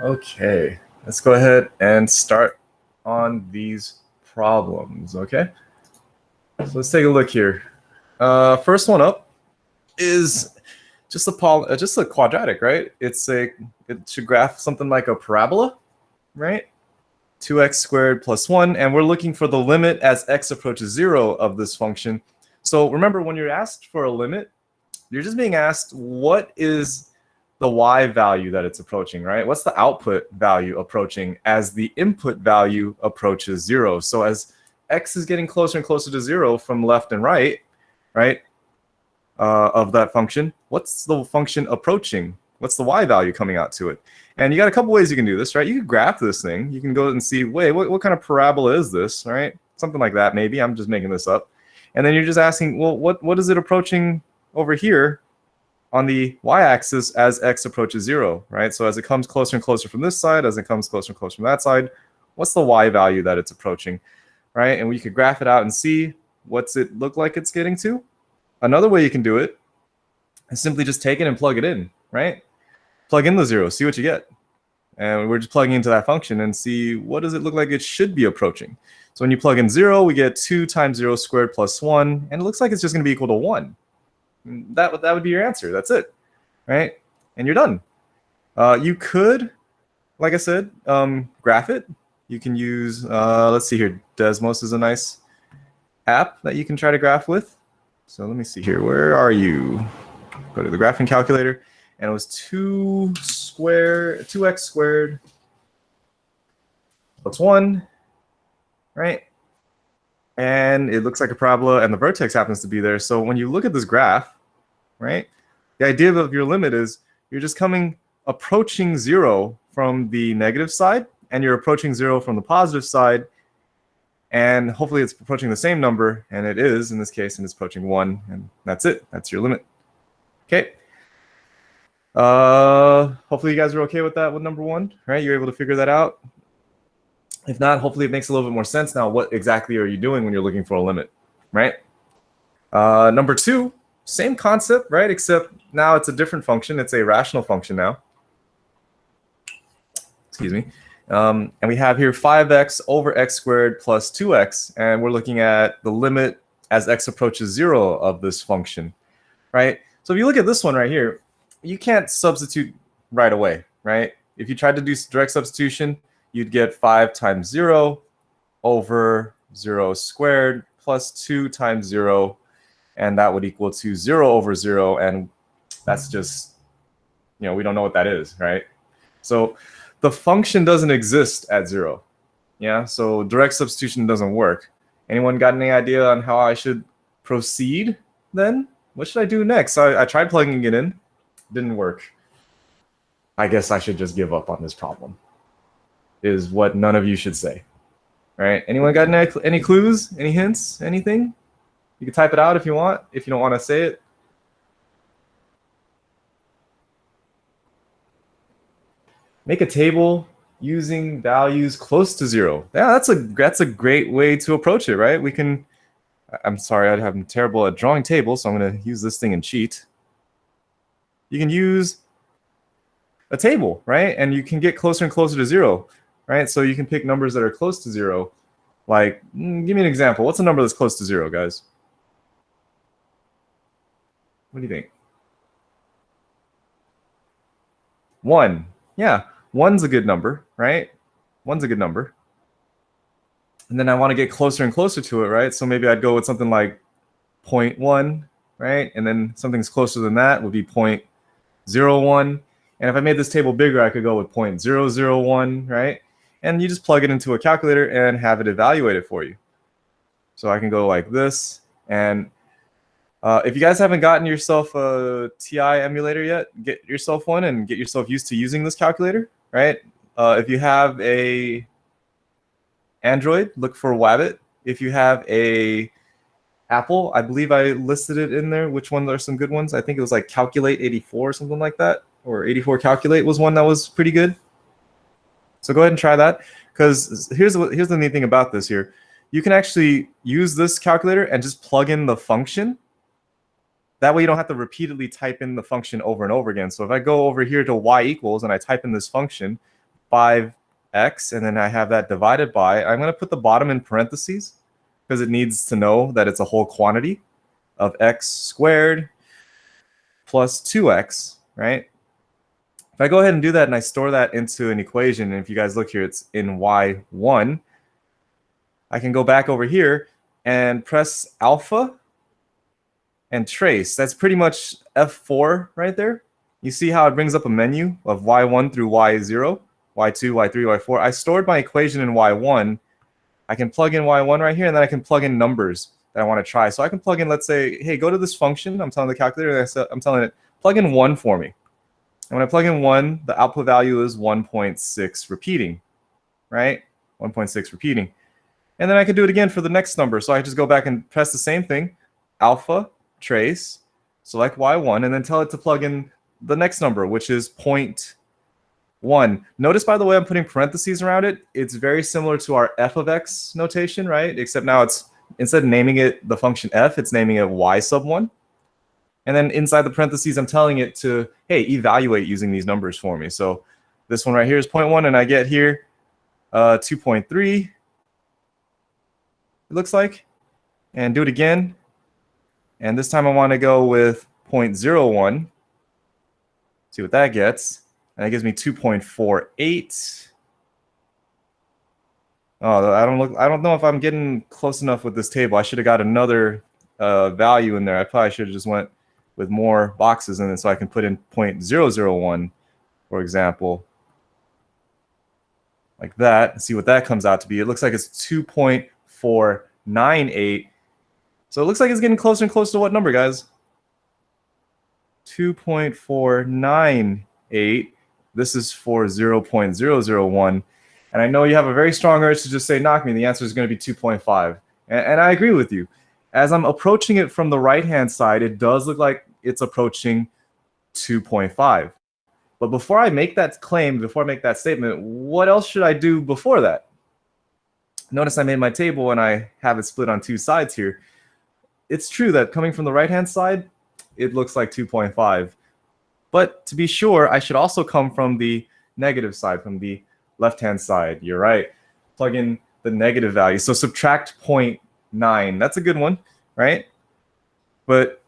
Okay, let's go ahead and start on these problems, okay? So let's take a look here. First one up is just a quadratic, right? It should graph something like a parabola, right? 2x squared plus 1, and we're looking for the limit as x approaches 0 of this function. So remember, when you're asked for a limit, you're just being asked what is the y value that it's approaching, right? What's the output value approaching as the input value approaches 0? So as x is getting closer and closer to 0 from left and right, of that function, what's the function approaching? What's the y value coming out to it? And you got a couple ways you can do this, right? You can graph this thing. You can go and see, wait, what kind of parabola is this, right? Something like that, maybe. I'm just making this up. And then you're just asking, well, what is it approaching over here on the y-axis as x approaches 0, right? So as it comes closer and closer from this side, as it comes closer and closer from that side, what's the y value that it's approaching, right? And we could graph it out and see what's it look like it's getting to. Another way you can do it is simply just take it and plug it in, right? Plug in the 0, see what you get. And we're just plugging into that function and see what does it look like it should be approaching. So when you plug in 0, we get 2 times 0 squared plus 1, and it looks like it's just going to be equal to 1. That would be your answer. That's it, right? And you're done. You could, like I said, graph it. You can use, let's see here, Desmos is a nice app that you can try to graph with. So let me see here. Where are you? Go to the graphing calculator, and it was 2x squared plus 1, right? And it looks like a parabola, and the vertex happens to be there. So when you look at this graph, right, the idea of your limit is you're just approaching 0 from the negative side, and you're approaching 0 from the positive side, and hopefully it's approaching the same number, and it is in this case, and it's approaching 1, and that's it. That's your limit. Okay. Hopefully you guys are okay with that with number 1, right? You're able to figure that out. If not, hopefully it makes a little bit more sense now. What exactly are you doing when you're looking for a limit, right? Number 2, same concept, right? Except now it's a different function. It's a rational function now. Excuse me. And we have here 5x over x squared plus 2x, and we're looking at the limit as x approaches 0 of this function, right? So if you look at this one right here, you can't substitute right away, right? If you tried to do direct substitution, you'd get 5 times 0 over 0 squared plus 2 times 0, and that would equal to 0 over 0, and that's just, we don't know what that is, right? So the function doesn't exist at 0, yeah? So direct substitution doesn't work. Anyone got any idea on how I should proceed then? What should I do next? I tried plugging it in. Didn't work. I guess I should just give up on this problem, is what none of you should say. All right, anyone got any clues, any hints, anything? You can type it out if you want, if you don't want to say it. Make a table using values close to 0. Yeah, that's a great way to approach it, right? We can, I'm sorry, I'm terrible at drawing tables, so I'm going to use this thing and cheat. You can use a table, right? And you can get closer and closer to 0, right? So you can pick numbers that are close to 0. Like, give me an example. What's a number that's close to 0, guys? What do you think? 1. Yeah, 1's a good number, right? 1's a good number. And then I want to get closer and closer to it, right? So maybe I'd go with something like 0.1, right? And then something's closer than that would be 0.01. And if I made this table bigger, I could go with 0.001, right? And you just plug it into a calculator and have it evaluate it for you. So I can go like this. And if you guys haven't gotten yourself a TI emulator yet, get yourself one and get yourself used to using this calculator, right? If you have a Android, look for Wabbit. If you have a Apple, I believe I listed it in there. Which ones are some good ones? I think it was like Calculate 84 or something like that. Or 84 Calculate was one that was pretty good. So go ahead and try that. Because here's the neat thing about this here. You can actually use this calculator and just plug in the function. That way you don't have to repeatedly type in the function over and over again. So if I go over here to y equals and I type in this function, 5x, and then I have that divided by, I'm going to put the bottom in parentheses because it needs to know that it's a whole quantity of x squared plus 2x, right? If I go ahead and do that and I store that into an equation, and if you guys look here, it's in y1, I can go back over here and press alpha and trace. That's pretty much F4 right there. You see how it brings up a menu of y1 through y0, y2, y3, y4. I stored my equation in y1. I can plug in y1 right here, and then I can plug in numbers that I want to try. So I can plug in, let's say, hey, go to this function. I'm telling the calculator, I'm telling it, plug in 1 for me. And when I plug in 1, the output value is 1.6 repeating, right? 1.6 repeating. And then I could do it again for the next number. So I just go back and press the same thing, alpha, trace, select y1, and then tell it to plug in the next number, which is 0.1. Notice, by the way, I'm putting parentheses around it. It's very similar to our f of x notation, right? Except now it's, instead of naming it the function f, it's naming it y sub 1. And then inside the parentheses, I'm telling it to, hey, evaluate using these numbers for me. So this one right here is 0.1, and I get here 2.3, it looks like. And do it again. And this time I want to go with 0.01. See what that gets. And that gives me 2.48. Oh, I don't know if I'm getting close enough with this table. I should have got another value in there. I probably should have just went with more boxes in it so I can put in 0.001, for example, like that, and see what that comes out to be. It looks like it's 2.498. So it looks like it's getting closer and closer to what number, guys? 2.498. This is for 0.001. And I know you have a very strong urge to just say, knock me. The answer is going to be 2.5. And I agree with you. As I'm approaching it from the right-hand side, it does look like it's approaching 2.5. But before I make that claim, before I make that statement, what else should I do before that? Notice I made my table and I have it split on two sides here. It's true that coming from the right-hand side, it looks like 2.5. But to be sure, I should also come from the negative side, from the left-hand side. You're right. Plug in the negative value. So subtract 0.9. That's a good one, right? But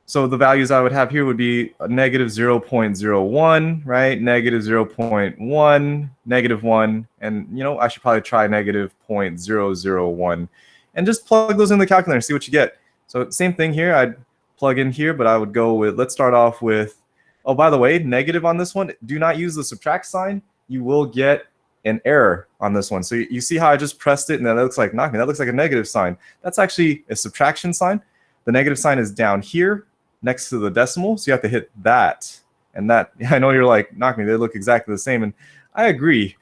so the values I would have here would be a negative 0.01, right? Negative 0.1, negative 1, and you know, I should probably try negative 0.001. And just plug those in the calculator and see what you get. So same thing here. I'd plug in here, but I would go with, let's start off with, oh, by the way, negative on this one. Do not use the subtract sign. You will get an error on this one. So you see how I just pressed it and that looks like, knock me, that looks like a negative sign. That's actually a subtraction sign. The negative sign is down here next to the decimal. So you have to hit that. And that, I know you're like, knock me, they look exactly the same. And I agree,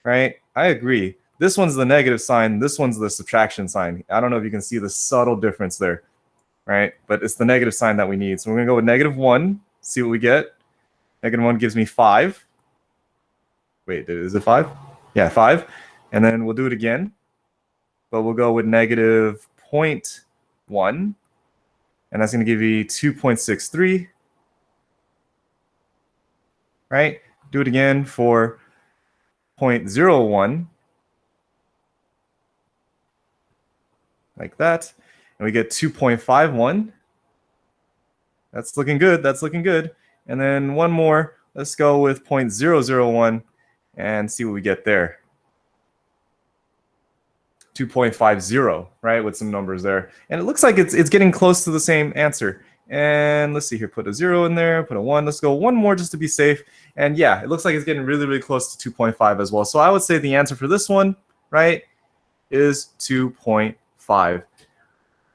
right? I agree. This one's the negative sign. This one's the subtraction sign. I don't know if you can see the subtle difference there, right? But it's the negative sign that we need. So we're going to go with negative 1, see what we get. Negative 1 gives me 5. Wait, is it 5? Yeah, 5. And then we'll do it again. But we'll go with negative 0.1. And that's going to give you 2.63. Right? Do it again for 0.01. Like that. And we get 2.51. That's looking good. That's looking good. And then one more. Let's go with 0.001 and see what we get there. 2.50, right, with some numbers there. And it looks like it's getting close to the same answer. And let's see here, put a 0 in there, put a 1. Let's go one more just to be safe. And yeah, it looks like it's getting really, really close to 2.5 as well. So I would say the answer for this one, right, is 2.5,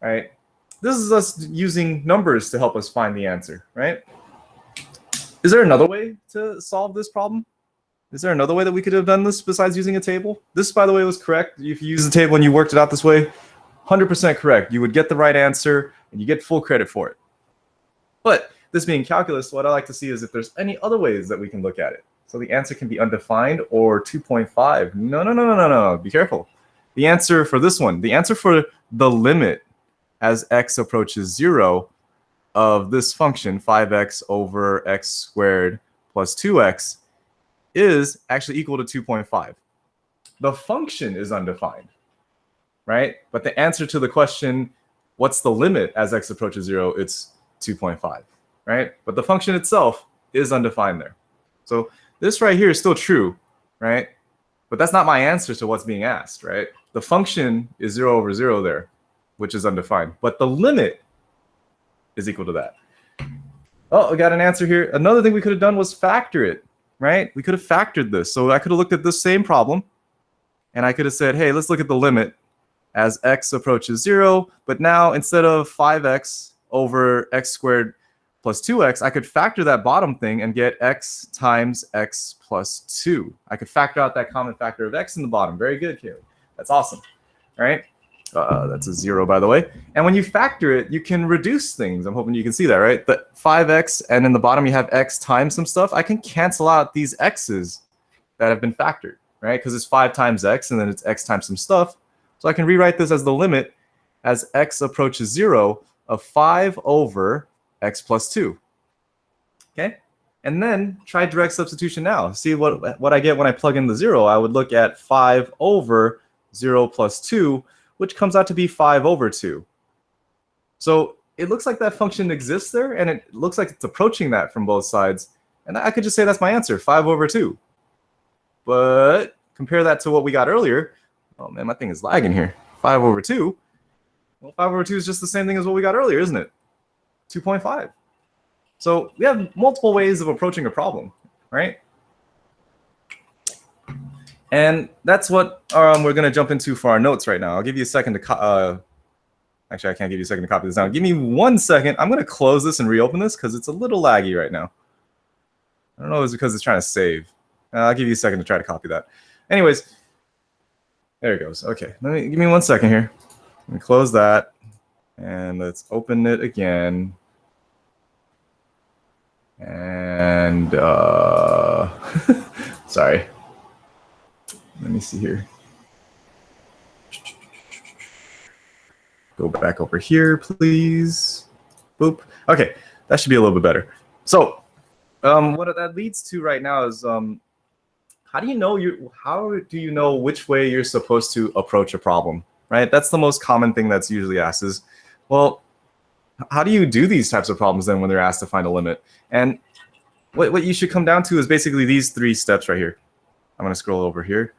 right? This is us using numbers to help us find the answer, right? Is there another way to solve this problem? Is there another way that we could have done this besides using a table? This, by the way, was correct. If you use the table and you worked it out this way, 100% correct. You would get the right answer and you get full credit for it. But this being calculus, what I like to see is if there's any other ways that we can look at it. So the answer can be undefined or 2.5. No. Be careful. The answer for this one, the answer for the limit as x approaches 0 of this function, 5x over x squared plus 2x, is actually equal to 2.5. The function is undefined, right? But the answer to the question, what's the limit as x approaches 0, it's 2.5, right? But the function itself is undefined there. So this right here is still true, right? But that's not my answer to what's being asked, right? The function is 0 over 0 there, which is undefined. But the limit is equal to that. Oh, we got an answer here. Another thing we could have done was factor it, right? We could have factored this. So I could have looked at this same problem, and I could have said, hey, let's look at the limit as x approaches 0. But now instead of 5x over x squared plus 2x, I could factor that bottom thing and get x times x plus 2. I could factor out that common factor of x in the bottom. Very good, Caleb. That's awesome, right? That's a 0, by the way. And when you factor it, you can reduce things. I'm hoping you can see that, right? The 5x, and in the bottom you have x times some stuff. I can cancel out these x's that have been factored, right? Because it's 5 times x, and then it's x times some stuff. So I can rewrite this as the limit as x approaches 0 of 5 over x plus 2. Okay? And then try direct substitution now. See what I get when I plug in the 0. I would look at 5 over 0 plus 2, which comes out to be 5 over 2. So it looks like that function exists there, and it looks like it's approaching that from both sides. And I could just say that's my answer, 5 over 2. But compare that to what we got earlier. Oh, man, my thing is lagging here. 5 over 2. Well, 5 over 2 is just the same thing as what we got earlier, isn't it? 2.5. So we have multiple ways of approaching a problem, right? And that's what we're going to jump into for our notes right now. I'll give you a second to actually, I can't give you a second to copy this down. Give me 1 second. I'm going to close this and reopen this because it's a little laggy right now. I don't know if it's because it's trying to save. I'll give you a second to try to copy that. Anyways, there it goes. Okay, give me 1 second here. Let me close that, and let's open it again. And sorry. Let me see here. Go back over here, please. Boop. Okay, that should be a little bit better. So what that leads to right now is how do you know which way you're supposed to approach a problem, right? That's the most common thing that's usually asked is, well, how do you do these types of problems then when they're asked to find a limit? And what you should come down to is basically these 3 steps right here. I'm going to scroll over here.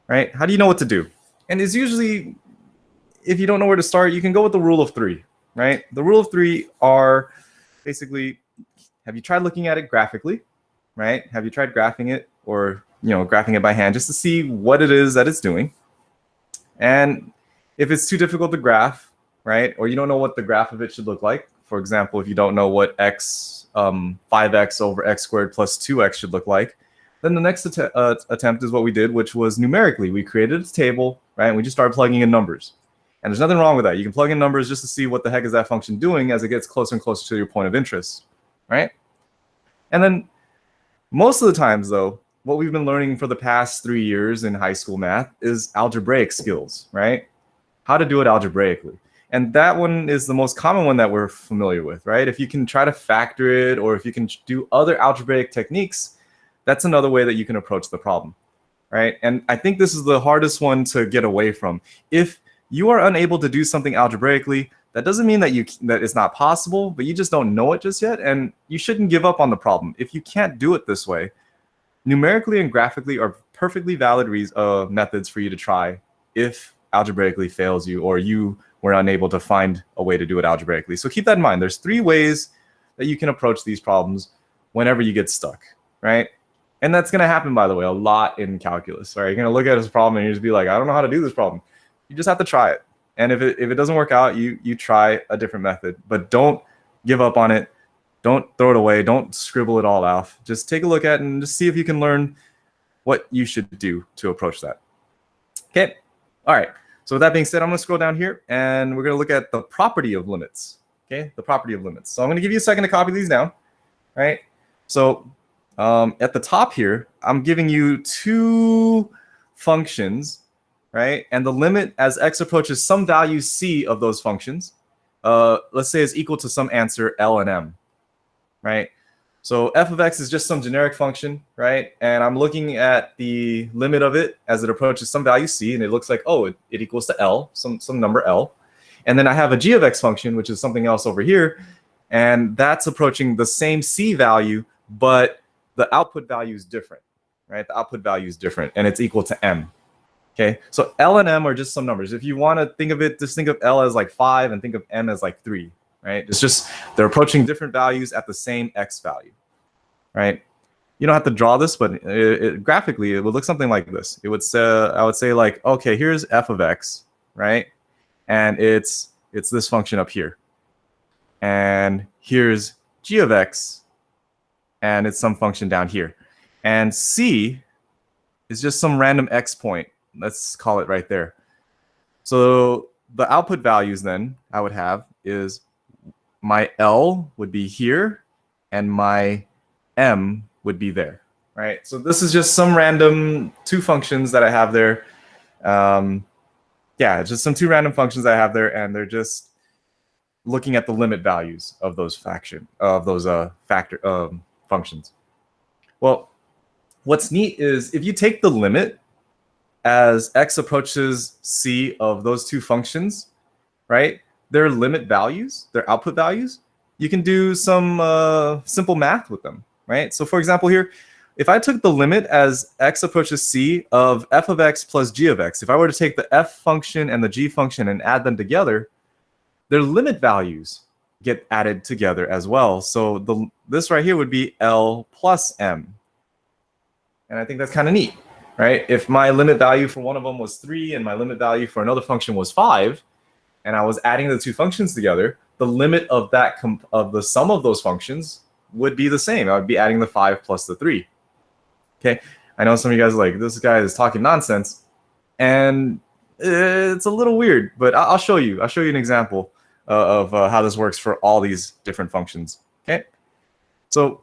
Right? How do you know what to do? And it's usually, if you don't know where to start, you can go with the rule of 3, right? The rule of 3 are basically, have you tried looking at it graphically, right? Have you tried graphing it or, graphing it by hand just to see what it is that it's doing? And if it's too difficult to graph, right, or you don't know what the graph of it should look like, for example, if you don't know what 5x over x squared plus 2x should look like, then the next attempt is what we did, which was numerically. We created a table, right? And we just started plugging in numbers. And there's nothing wrong with that. You can plug in numbers just to see what the heck is that function doing as it gets closer and closer to your point of interest, right? And then most of the times, though, what we've been learning for the past 3 years in high school math is algebraic skills, right? How to do it algebraically. And that one is the most common one that we're familiar with, right? If you can try to factor it, or if you can do other algebraic techniques, that's another way that you can approach the problem, right? And I think this is the hardest one to get away from. If you are unable to do something algebraically, that doesn't mean that it's not possible, but you just don't know it just yet, and you shouldn't give up on the problem. If you can't do it this way, numerically and graphically are perfectly valid methods for you to try if algebraically fails you or you were unable to find a way to do it algebraically. So keep that in mind. There's 3 ways that you can approach these problems whenever you get stuck, right? And that's going to happen, by the way, a lot in calculus. Right? You're going to look at this problem and you just be like, I don't know how to do this problem. You just have to try it. And if it doesn't work out, you try a different method. But don't give up on it. Don't throw it away. Don't scribble it all off. Just take a look at it and just see if you can learn what you should do to approach that. Okay. All right. So with that being said, I'm going to scroll down here and we're going to look at the property of limits. Okay. The property of limits. So I'm going to give you a second to copy these down. Right. So at the top here, I'm giving you 2 functions, right? And the limit as x approaches some value c of those functions, let's say is equal to some answer L and M, right? So f of x is just some generic function, right? And I'm looking at the limit of it as it approaches some value c, and it looks like, oh, it equals to L, some number L. And then I have a g of x function, which is something else over here, and that's approaching the same c value, but the output value is different, right? The output value is different, and it's equal to m. Okay, so L and m are just some numbers. If you want to think of it, just think of L as like 5 and think of m as like 3. Right? It's just they're approaching different values at the same x value, right? You don't have to draw this, but graphically, it would look something like this. It would say, I would say like, okay, here's f of x, right? And it's this function up here. And here's g of x, and it's some function down here. And c is just some random x point. Let's call it right there. So the output values then I would have is my L would be here, and my M would be there, right? So this is just some random two functions that I have there. Yeah, just some two random functions I have there, and they're just looking at the limit values of those functions. Well, what's neat is if you take the limit as x approaches c of those two functions, right? Their limit values, their output values, you can do some simple math with them, right? So for example here, if I took the limit as x approaches c of f of x plus g of x, if I were to take the f function and the g function and add them together, their limit values get added together as well. So this right here would be L plus m. And I think that's kind of neat, right? If my limit value for one of them was 3 and my limit value for another function was 5, and I was adding the two functions together, the limit of that of the sum of those functions would be the same. I would be adding the 5 plus the 3. Okay, I know some of you guys are like, this guy is talking nonsense, and it's a little weird, but I'll show you. I'll show you an example of how this works for all these different functions. Okay, so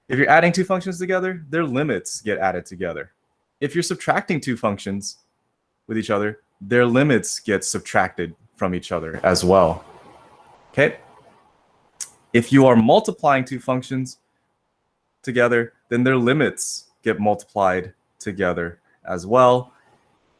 if you're adding two functions together, their limits get added together. If you're subtracting two functions with each other, their limits get subtracted from each other as well. Okay? If you are multiplying two functions together, then their limits get multiplied together as well.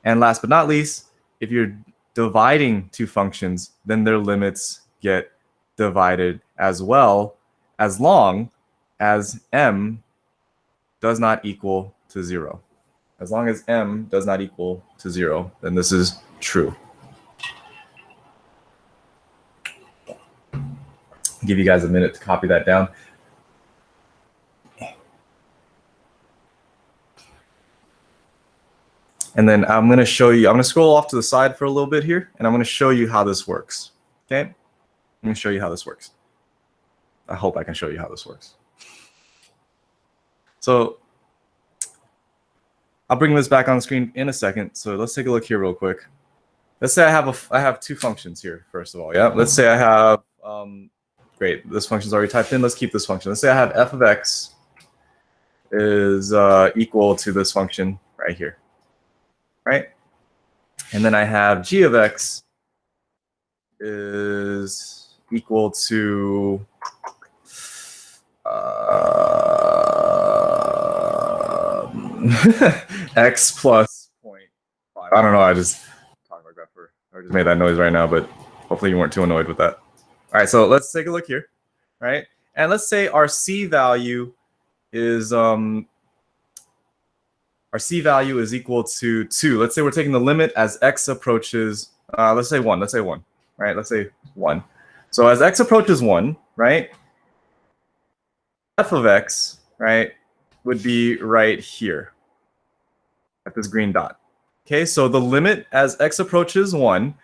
And last but not least, if you're dividing two functions, then their limits get divided as well, as long as m does not equal to 0. As long as m does not equal to 0, then this is true. I'll give you guys a minute to copy that down. And then I'm going to show you, I'm going to scroll off to the side for a little bit here, and I'm going to show you how this works. Okay? I'm going to show you how this works. I hope I can show you how this works. So I'll bring this back on the screen in a second. So let's take a look here real quick. Let's say I have two functions here, first of all. Yeah. Let's say I have, great, this function's already typed in. Let's keep this function. Let's say I have f of x is equal to this function right here, right? And then I have g of x is equal to x plus 0.5. I don't know. I just talked like that I just made that noise right now, but hopefully you weren't too annoyed with that. All right, so let's take a look here, right? And let's say our c value is equal to 2. Let's say we're taking the limit as x approaches. Let's say 1. Let's say 1. Right? Let's say 1. So as x approaches 1, right? F of x, right, would be right here at this green dot. Okay, so the limit as x approaches 1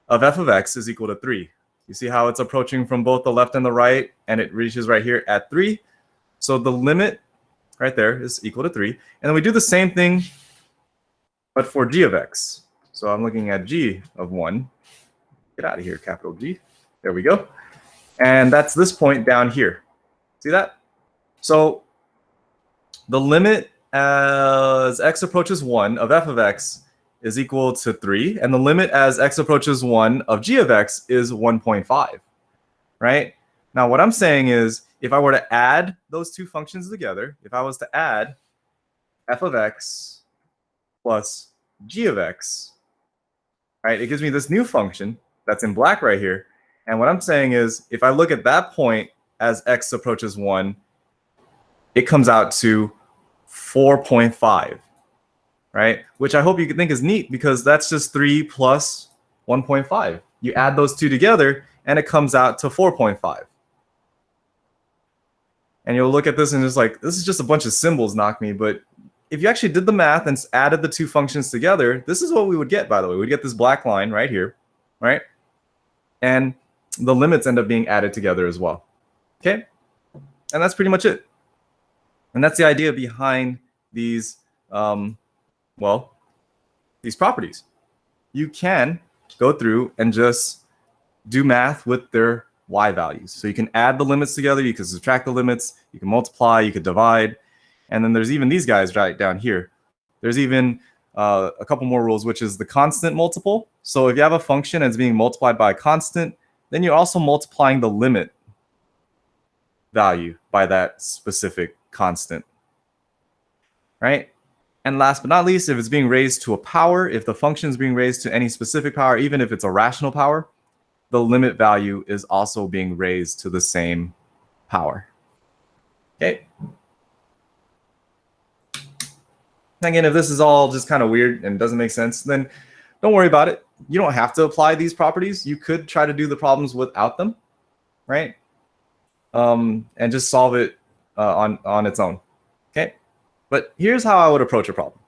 of f of x is equal to 3. You see how it's approaching from both the left and the right, and it reaches right here at 3. So the limit right there is equal to 3. And then we do the same thing, but for g of x. So I'm looking at g of 1. Get out of here, capital G. There we go. And that's this point down here. See that? So the limit as x approaches 1 of f of x is equal to 3, and the limit as x approaches 1 of g of x is 1.5, right? Now what I'm saying is, if I were to add those two functions together, if I was to add f of x plus g of x, right, it gives me this new function that's in black right here. And what I'm saying is, if I look at that point as x approaches 1, it comes out to 4.5, right? Which I hope you can think is neat, because that's just 3 plus 1.5. You add those two together, and it comes out to 4.5. And you'll look at this and it's like, this is just a bunch of symbols, knock me. But if you actually did the math and added the two functions together, this is what we would get, by the way. We'd get this black line right here, right? And the limits end up being added together as well. Okay? And that's pretty much it. And that's the idea behind these, these properties. You can go through and just do math with their y values. So you can add the limits together, you can subtract the limits, you can multiply, you could divide. And then there's even these guys right down here. There's even a couple more rules, which is the constant multiple. So if you have a function and it's being multiplied by a constant, then you're also multiplying the limit value by that specific constant, right? And last but not least, if it's being raised to a power, if the function is being raised to any specific power, even if it's a rational power, the limit value is also being raised to the same power. Okay. Again, if this is all just kind of weird and doesn't make sense, then don't worry about it. You don't have to apply these properties. You could try to do the problems without them, right? And just solve it on its own. Okay. But here's how I would approach a problem.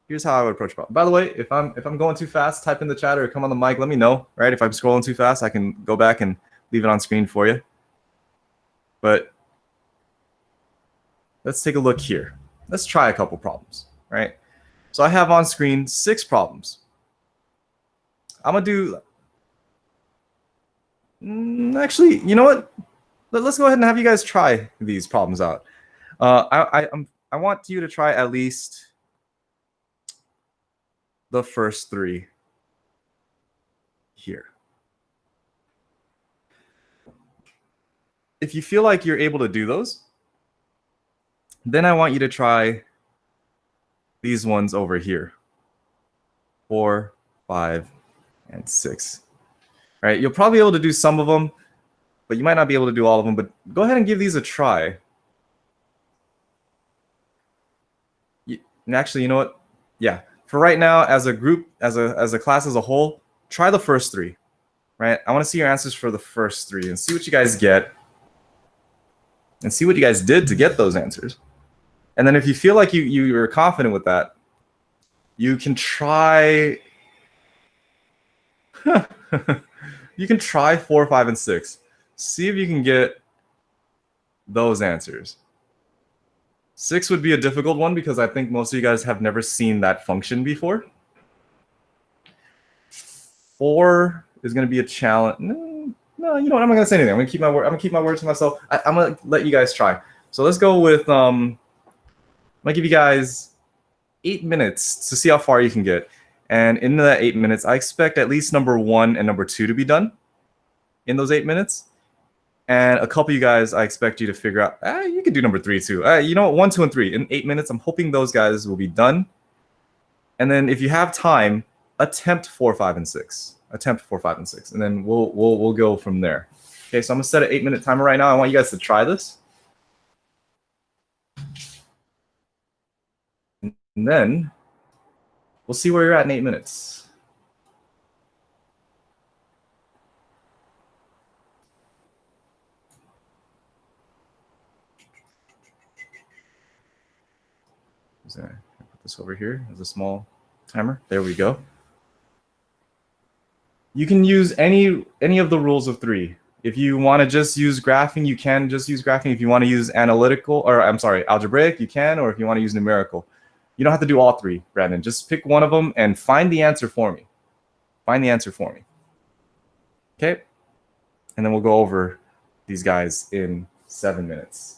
Here's how I would approach a problem. By the way, if I'm going too fast, type in the chat or come on the mic, let me know, right? If I'm scrolling too fast, I can go back and leave it on screen for you. But let's take a look here. Let's try a couple problems, right? So I have on screen 6 problems. I'm gonna do, actually, you know what? Let's go ahead and have you guys try these problems out. I want you to try at least the first 3 here. If you feel like you're able to do those, then I want you to try these ones over here. 4, 5, and 6. All right, you'll probably be able to do some of them, but you might not be able to do all of them. But go ahead and give these a try. And actually, you know what? Yeah, for right now, as a group, as a class as a whole, try the first 3. Right? I want to see your answers for the first 3 and see what you guys get, and see what you guys did to get those answers. And then if you feel like you're confident with that, you can try you can try 4, 5, and 6. See if you can get those answers. 6 would be a difficult one because I think most of you guys have never seen that function before. 4 is going to be a challenge. No, you know what? I'm not going to say anything. I'm going to keep my word. I'm going to keep my words to myself. I'm going to let you guys try. So let's go with I'm going to give you guys 8 minutes to see how far you can get. And in that 8 minutes, I expect at least number 1 and number 2 to be done in those 8 minutes. And a couple of you guys, I expect you to figure out, you can do number 3 too. You know what, 1, 2, and 3 in 8 minutes. I'm hoping those guys will be done. And then if you have time, attempt 4, 5, and 6. Attempt 4, 5, and 6. And then we'll go from there. Okay, so I'm gonna set an 8-minute timer right now. I want you guys to try this. And then we'll see where you're at in 8 minutes. I'll put this over here as a small timer. There we go. You can use any of the rules of 3. If you want to just use graphing, you can just use graphing. If you want to use analytical, or I'm sorry, algebraic, you can. Or if you want to use numerical, you don't have to do all 3, Brandon. Just pick one of them and find the answer for me. Find the answer for me. Okay? And then we'll go over these guys in 7 minutes.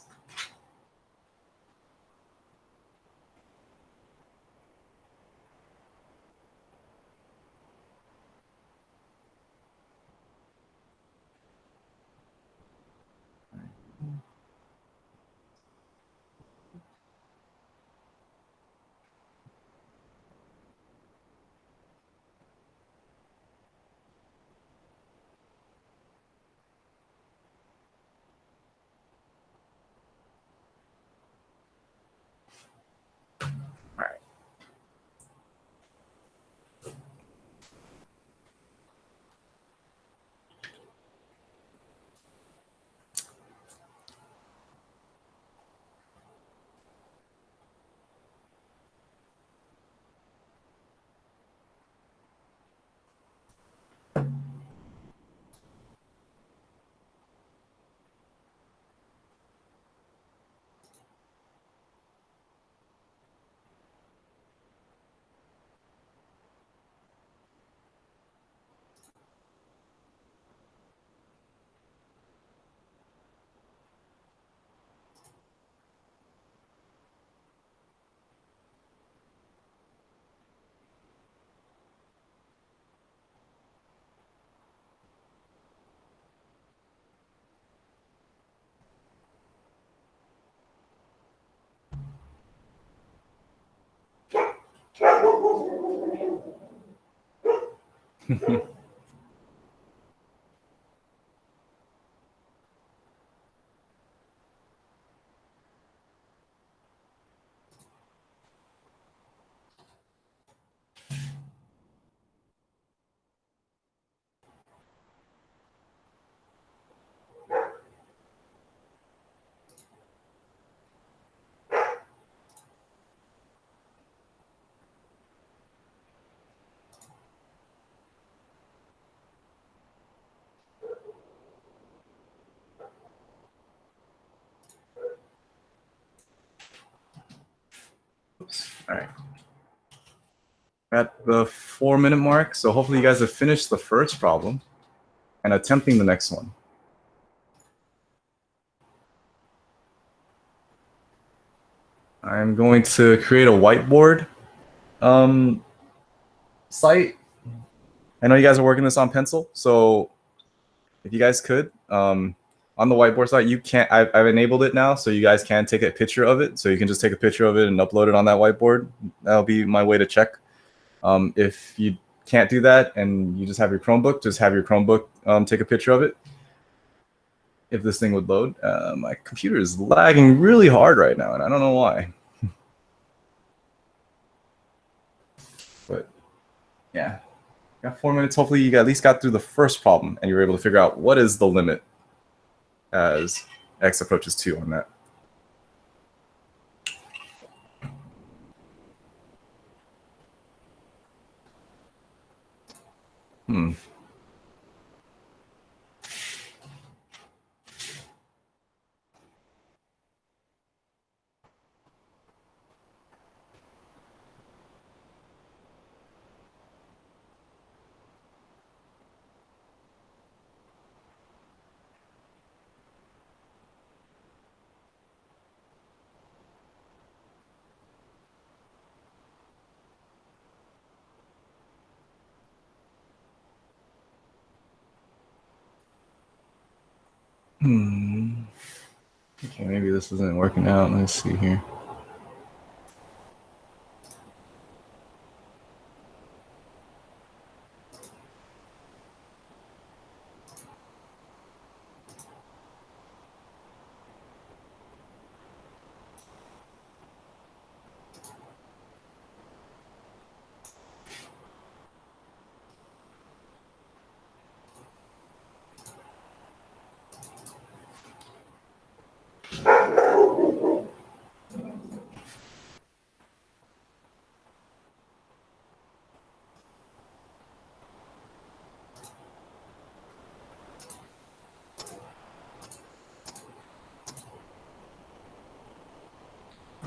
Oops. All right. At the 4-minute mark, so hopefully you guys have finished the first problem and attempting the next one. I'm going to create a whiteboard site. I know you guys are working this on pencil, so if you guys could, on the whiteboard site, you can't. I've enabled it now, so you guys can take a picture of it. So you can just take a picture of it and upload it on that whiteboard. That'll be my way to check. If you can't do that and you just have your Chromebook, just have your Chromebook take a picture of it. If this thing would load, my computer is lagging really hard right now, and I don't know why. But yeah, got 4 minutes. Hopefully you at least got through the first problem and you were able to figure out what is the limit as x approaches 2 on that. Okay, maybe this isn't working out. Let's see here.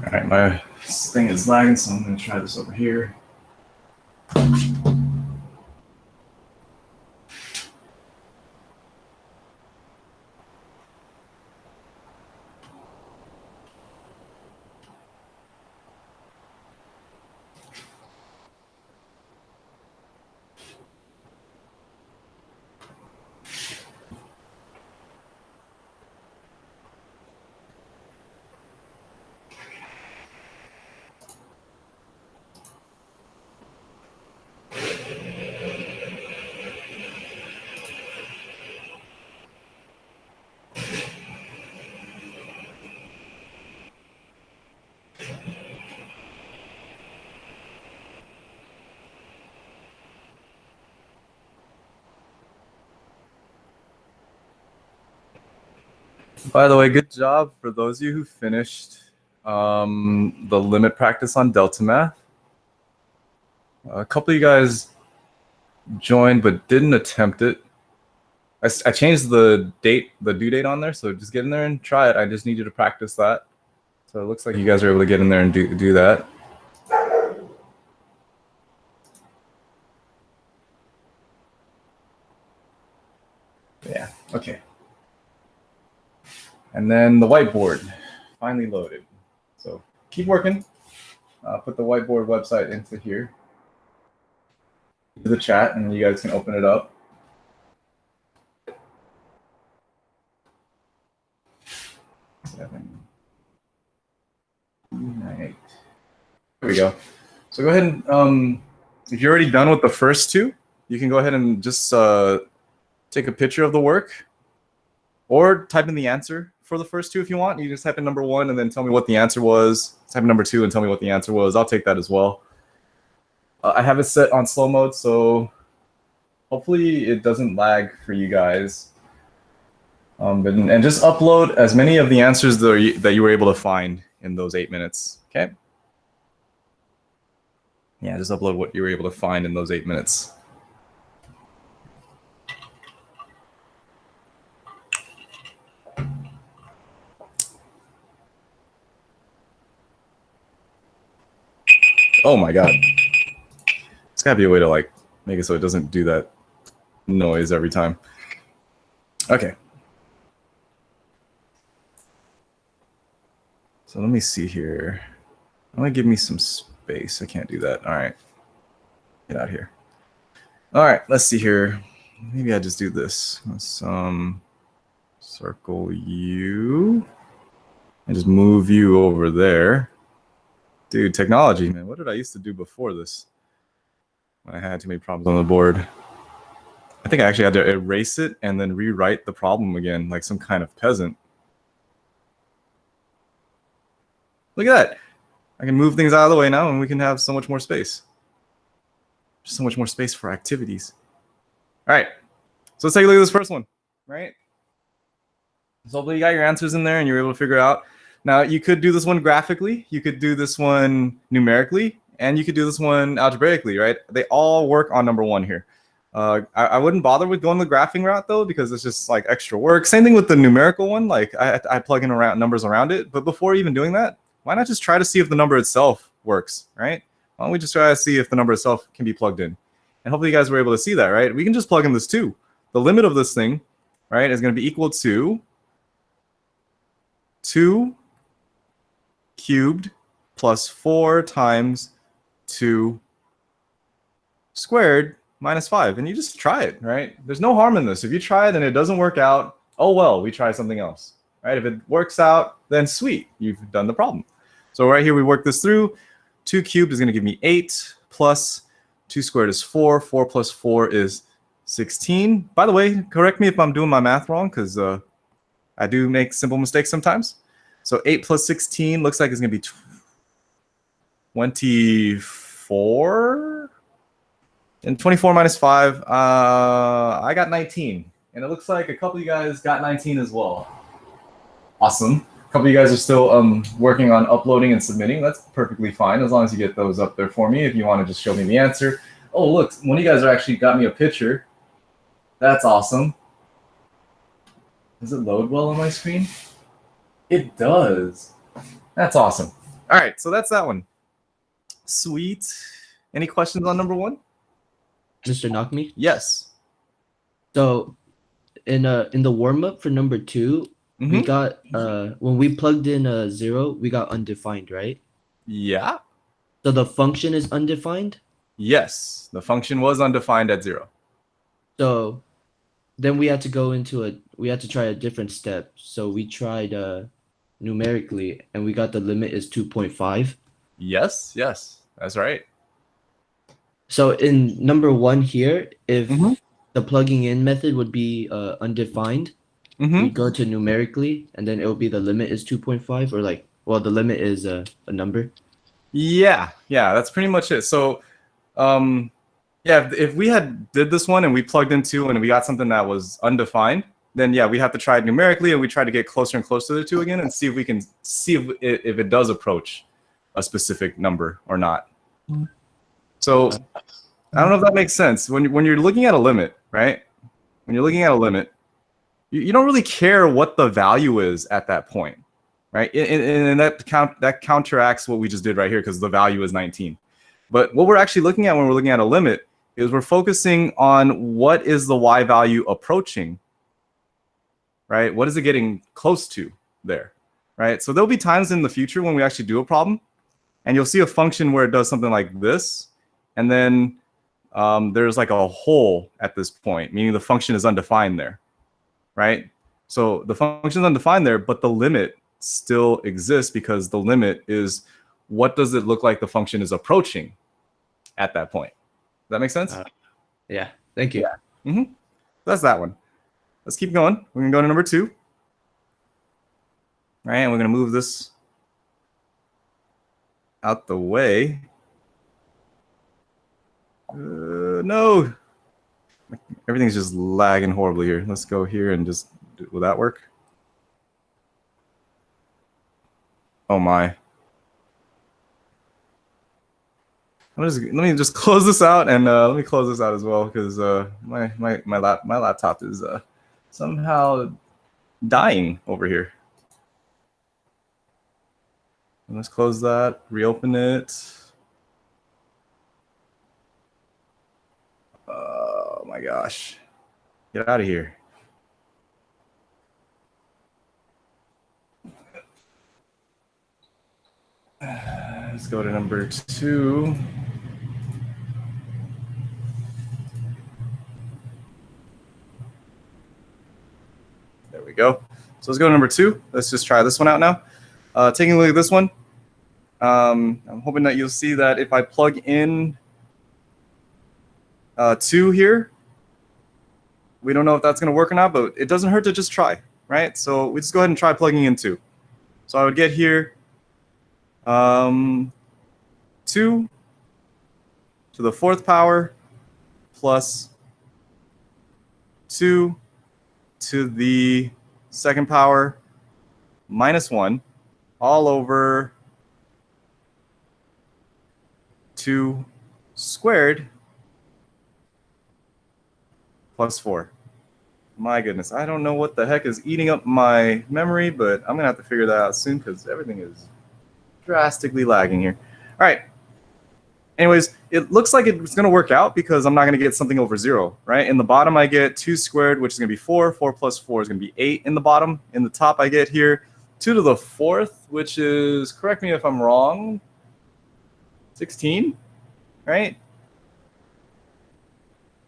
All right, my thing is lagging, so I'm going to try this over here. By the way, good job for those of you who finished the limit practice on Delta Math. A couple of you guys joined but didn't attempt it. I changed the due date on there, so just get in there and try it. I just need you to practice that. So it looks like you guys are able to get in there and do that. Yeah, okay. And then the whiteboard finally loaded. So keep working. Put the whiteboard website into here, to the chat, and you guys can open it up. Seven, 8. There we go. So go ahead and if you're already done with the first two, you can go ahead and just take a picture of the work or type in the answer for the first two if you want. You just type in number 1 and then tell me what the answer was. Type in number 2 and tell me what the answer was. I'll take that as well. I have it set on slow mode, so hopefully it doesn't lag for you guys. And just upload as many of the answers that you were able to find in those 8 minutes, okay? Yeah, just upload what you were able to find in those 8 minutes. Oh my God. It's gotta be a way to like make it so it doesn't do that noise every time. Okay. So let me see here. I'm gonna give me some space. I can't do that. All right. Get out of here. All right, let's see here. Maybe I just do this. Let's circle you and just move you over there. Dude, technology, man. What did I used to do before this? When I had too many problems on the board. I think I actually had to erase it and then rewrite the problem again, like some kind of peasant. Look at that. I can move things out of the way now and we can have so much more space. Just so much more space for activities. All right. So let's take a look at this first one, right? So hopefully you got your answers in there and you're able to figure it out. Now, you could do this one graphically, you could do this one numerically, and you could do this one algebraically, right? They all work on number 1 here. I wouldn't bother with going the graphing route, though, because it's just like extra work. Same thing with the numerical one. Like I plug in around numbers around it. But before even doing that, why not just try to see if the number itself works, right? Why don't we just try to see if the number itself can be plugged in? And hopefully you guys were able to see that, right? We can just plug in this 2. The limit of this thing, right, is going to be equal to 2 cubed plus 4 times 2 squared minus 5. And you just try it, right? There's no harm in this. If you try it and it doesn't work out, oh well, we try something else, right? If it works out, then sweet, you've done the problem. So right here, we work this through. 2 cubed is going to give me 8 plus 2 squared is 4. 4 plus 4 is 16. By the way, correct me if I'm doing my math wrong, because I do make simple mistakes sometimes. So 8 plus 16 looks like it's going to be 24. And 24 minus 5, I got 19. And it looks like a couple of you guys got 19 as well. Awesome. A couple of you guys are still working on uploading and submitting. That's perfectly fine, as long as you get those up there for me. If you want to just show me the answer. Oh, look, one of you guys are actually got me a picture. That's awesome. Does it load well on my screen? It does. That's awesome. All right, so that's that one. Sweet. Any questions on number 1? Mr. Knockme? Yes. So in the warm-up for number 2, we got when we plugged in 0, we got undefined, right? Yeah. So the function is undefined? Yes, the function was undefined at 0. So then we had to try a different step. So we tried numerically, and we got the limit is 2.5. Yes, that's right. So in number 1 here, if the plugging in method would be undefined, we go to numerically, and then it will be the limit is 2.5, or like, well, the limit is a number. Yeah, that's pretty much it. So, yeah, if we did this one and we plugged in 2 and we got something that was undefined, then yeah, we have to try it numerically, and we try to get closer and closer to the 2 again and see if we can see if it does approach a specific number or not. So I don't know if that makes sense. When you're looking at a limit, right? When you're looking at a limit, you don't really care what the value is at that point, right? And that counteracts what we just did right here, because the value is 19. But what we're actually looking at when we're looking at a limit is we're focusing on what is the y value approaching, right? What is it getting close to there, right? So there'll be times in the future when we actually do a problem, and you'll see a function where it does something like this, and then there's like a hole at this point, meaning the function is undefined there, right? So the function is undefined there, but the limit still exists, because the limit is what does it look like the function is approaching at that point. Does that make sense? Yeah. Thank you. Yeah. That's that one. Let's keep going. We're going to go to number 2. All right, and we're going to move this out the way. No. Everything's just lagging horribly here. Let's go here and just, will that work? Oh my. Let me just close this out, and let me close this out as well, because my laptop is somehow dying over here. And let's close that, reopen it. Oh my gosh. Get out of here. Let's go to number 2. There we go. So let's go to number 2. Let's just try this one out now. Taking a look at this one, I'm hoping that you'll see that if I plug in 2 here, we don't know if that's going to work or not, but it doesn't hurt to just try, right? So we just go ahead and try plugging in 2. So I would get here 2 to the 4th power plus 2 to the 2nd power minus 1 all over 2 squared plus 4. My goodness, I don't know what the heck is eating up my memory, but I'm going to have to figure that out soon because everything is drastically lagging here. All right. Anyways, it looks like it's going to work out because I'm not going to get something over 0, right? In the bottom, I get 2 squared, which is going to be 4. 4 plus 4 is going to be 8 in the bottom. In the top, I get here 2 to the 4th, which is, correct me if I'm wrong, 16, right?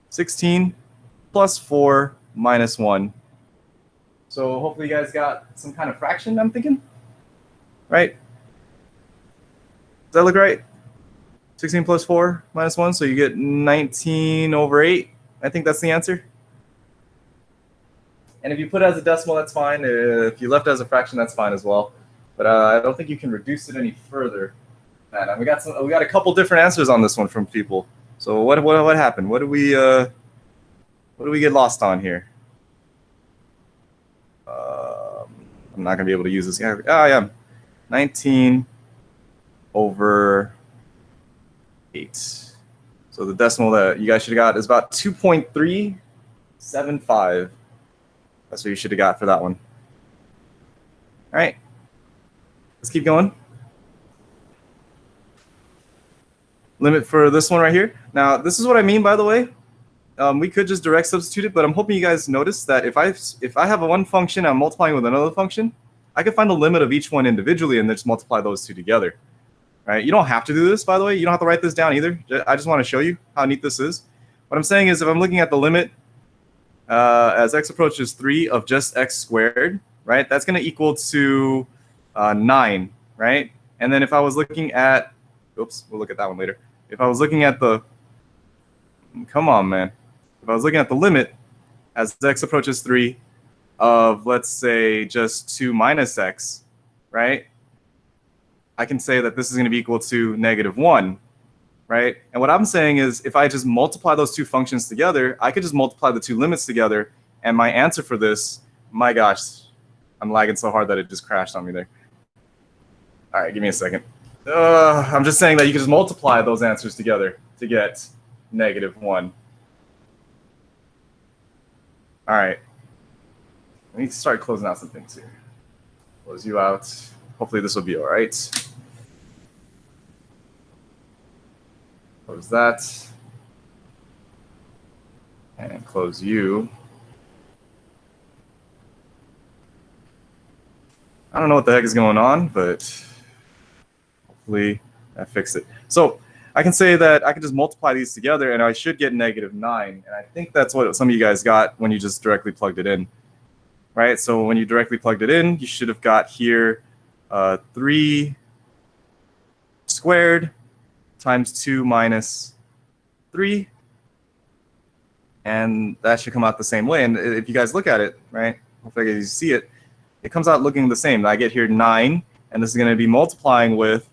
16 plus 4 minus 1. So hopefully you guys got some kind of fraction, I'm thinking, right? Does that look right? 16 plus 4 minus 1, so you get 19 over 8. I think that's the answer. And if you put it as a decimal, that's fine. If you left it as a fraction, that's fine as well. But I don't think you can reduce it any further. And we got a couple different answers on this one from people. So what happened? What do we get lost on here? I'm not gonna be able to use this. Oh, yeah, 19 over 8. So the decimal that you guys should have got is about 2.375. That's what you should have got for that one. All right, let's keep going. Limit for this one right here. Now, this is what I mean, by the way. We could just direct substitute it, but I'm hoping you guys notice that if I have one function, I'm multiplying with another function, I can find the limit of each one individually and then just multiply those 2 together. Right? You don't have to do this, by the way. You don't have to write this down either. I just want to show you how neat this is. What I'm saying is if I'm looking at the limit as x approaches 3 of just x squared, right, that's going to equal to 9, right? And then if I was looking at, oops, we'll look at that one later. If I was looking at the, come on, man. If I was looking at the limit as x approaches 3 of, let's say, just 2 minus x, right? I can say that this is going to be equal to -1, right? And what I'm saying is if I just multiply those 2 functions together, I could just multiply the 2 limits together, and my answer for this, my gosh, I'm lagging so hard that it just crashed on me there. All right, give me a second. I'm just saying that you can just multiply those answers together to get -1. All right. I need to start closing out some things here. Close you out. Hopefully this will be all right. Close that. And close you. I don't know what the heck is going on, but hopefully I fixed it. So I can say that I can just multiply these together and I should get -9. And I think that's what some of you guys got when you just directly plugged it in. Right? So when you directly plugged it in, you should have got here 3 squared times 2 minus 3 and that should come out the same way. And if you guys look at it, right, hopefully you see it, it comes out looking the same. I get here 9, and this is going to be multiplying with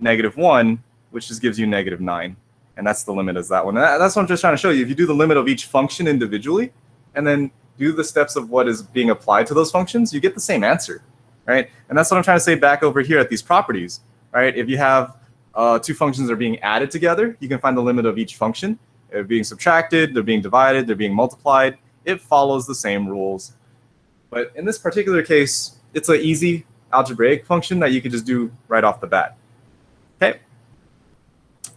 -1, which just gives you -9. And that's the limit is that one. And that's what I'm just trying to show you. If you do the limit of each function individually, and then do the steps of what is being applied to those functions, you get the same answer, right? And that's what I'm trying to say back over here at these properties, right? If you have two functions that are being added together, you can find the limit of each function. They're being subtracted, they're being divided, they're being multiplied. It follows the same rules. But in this particular case, it's an easy algebraic function that you can just do right off the bat. Okay?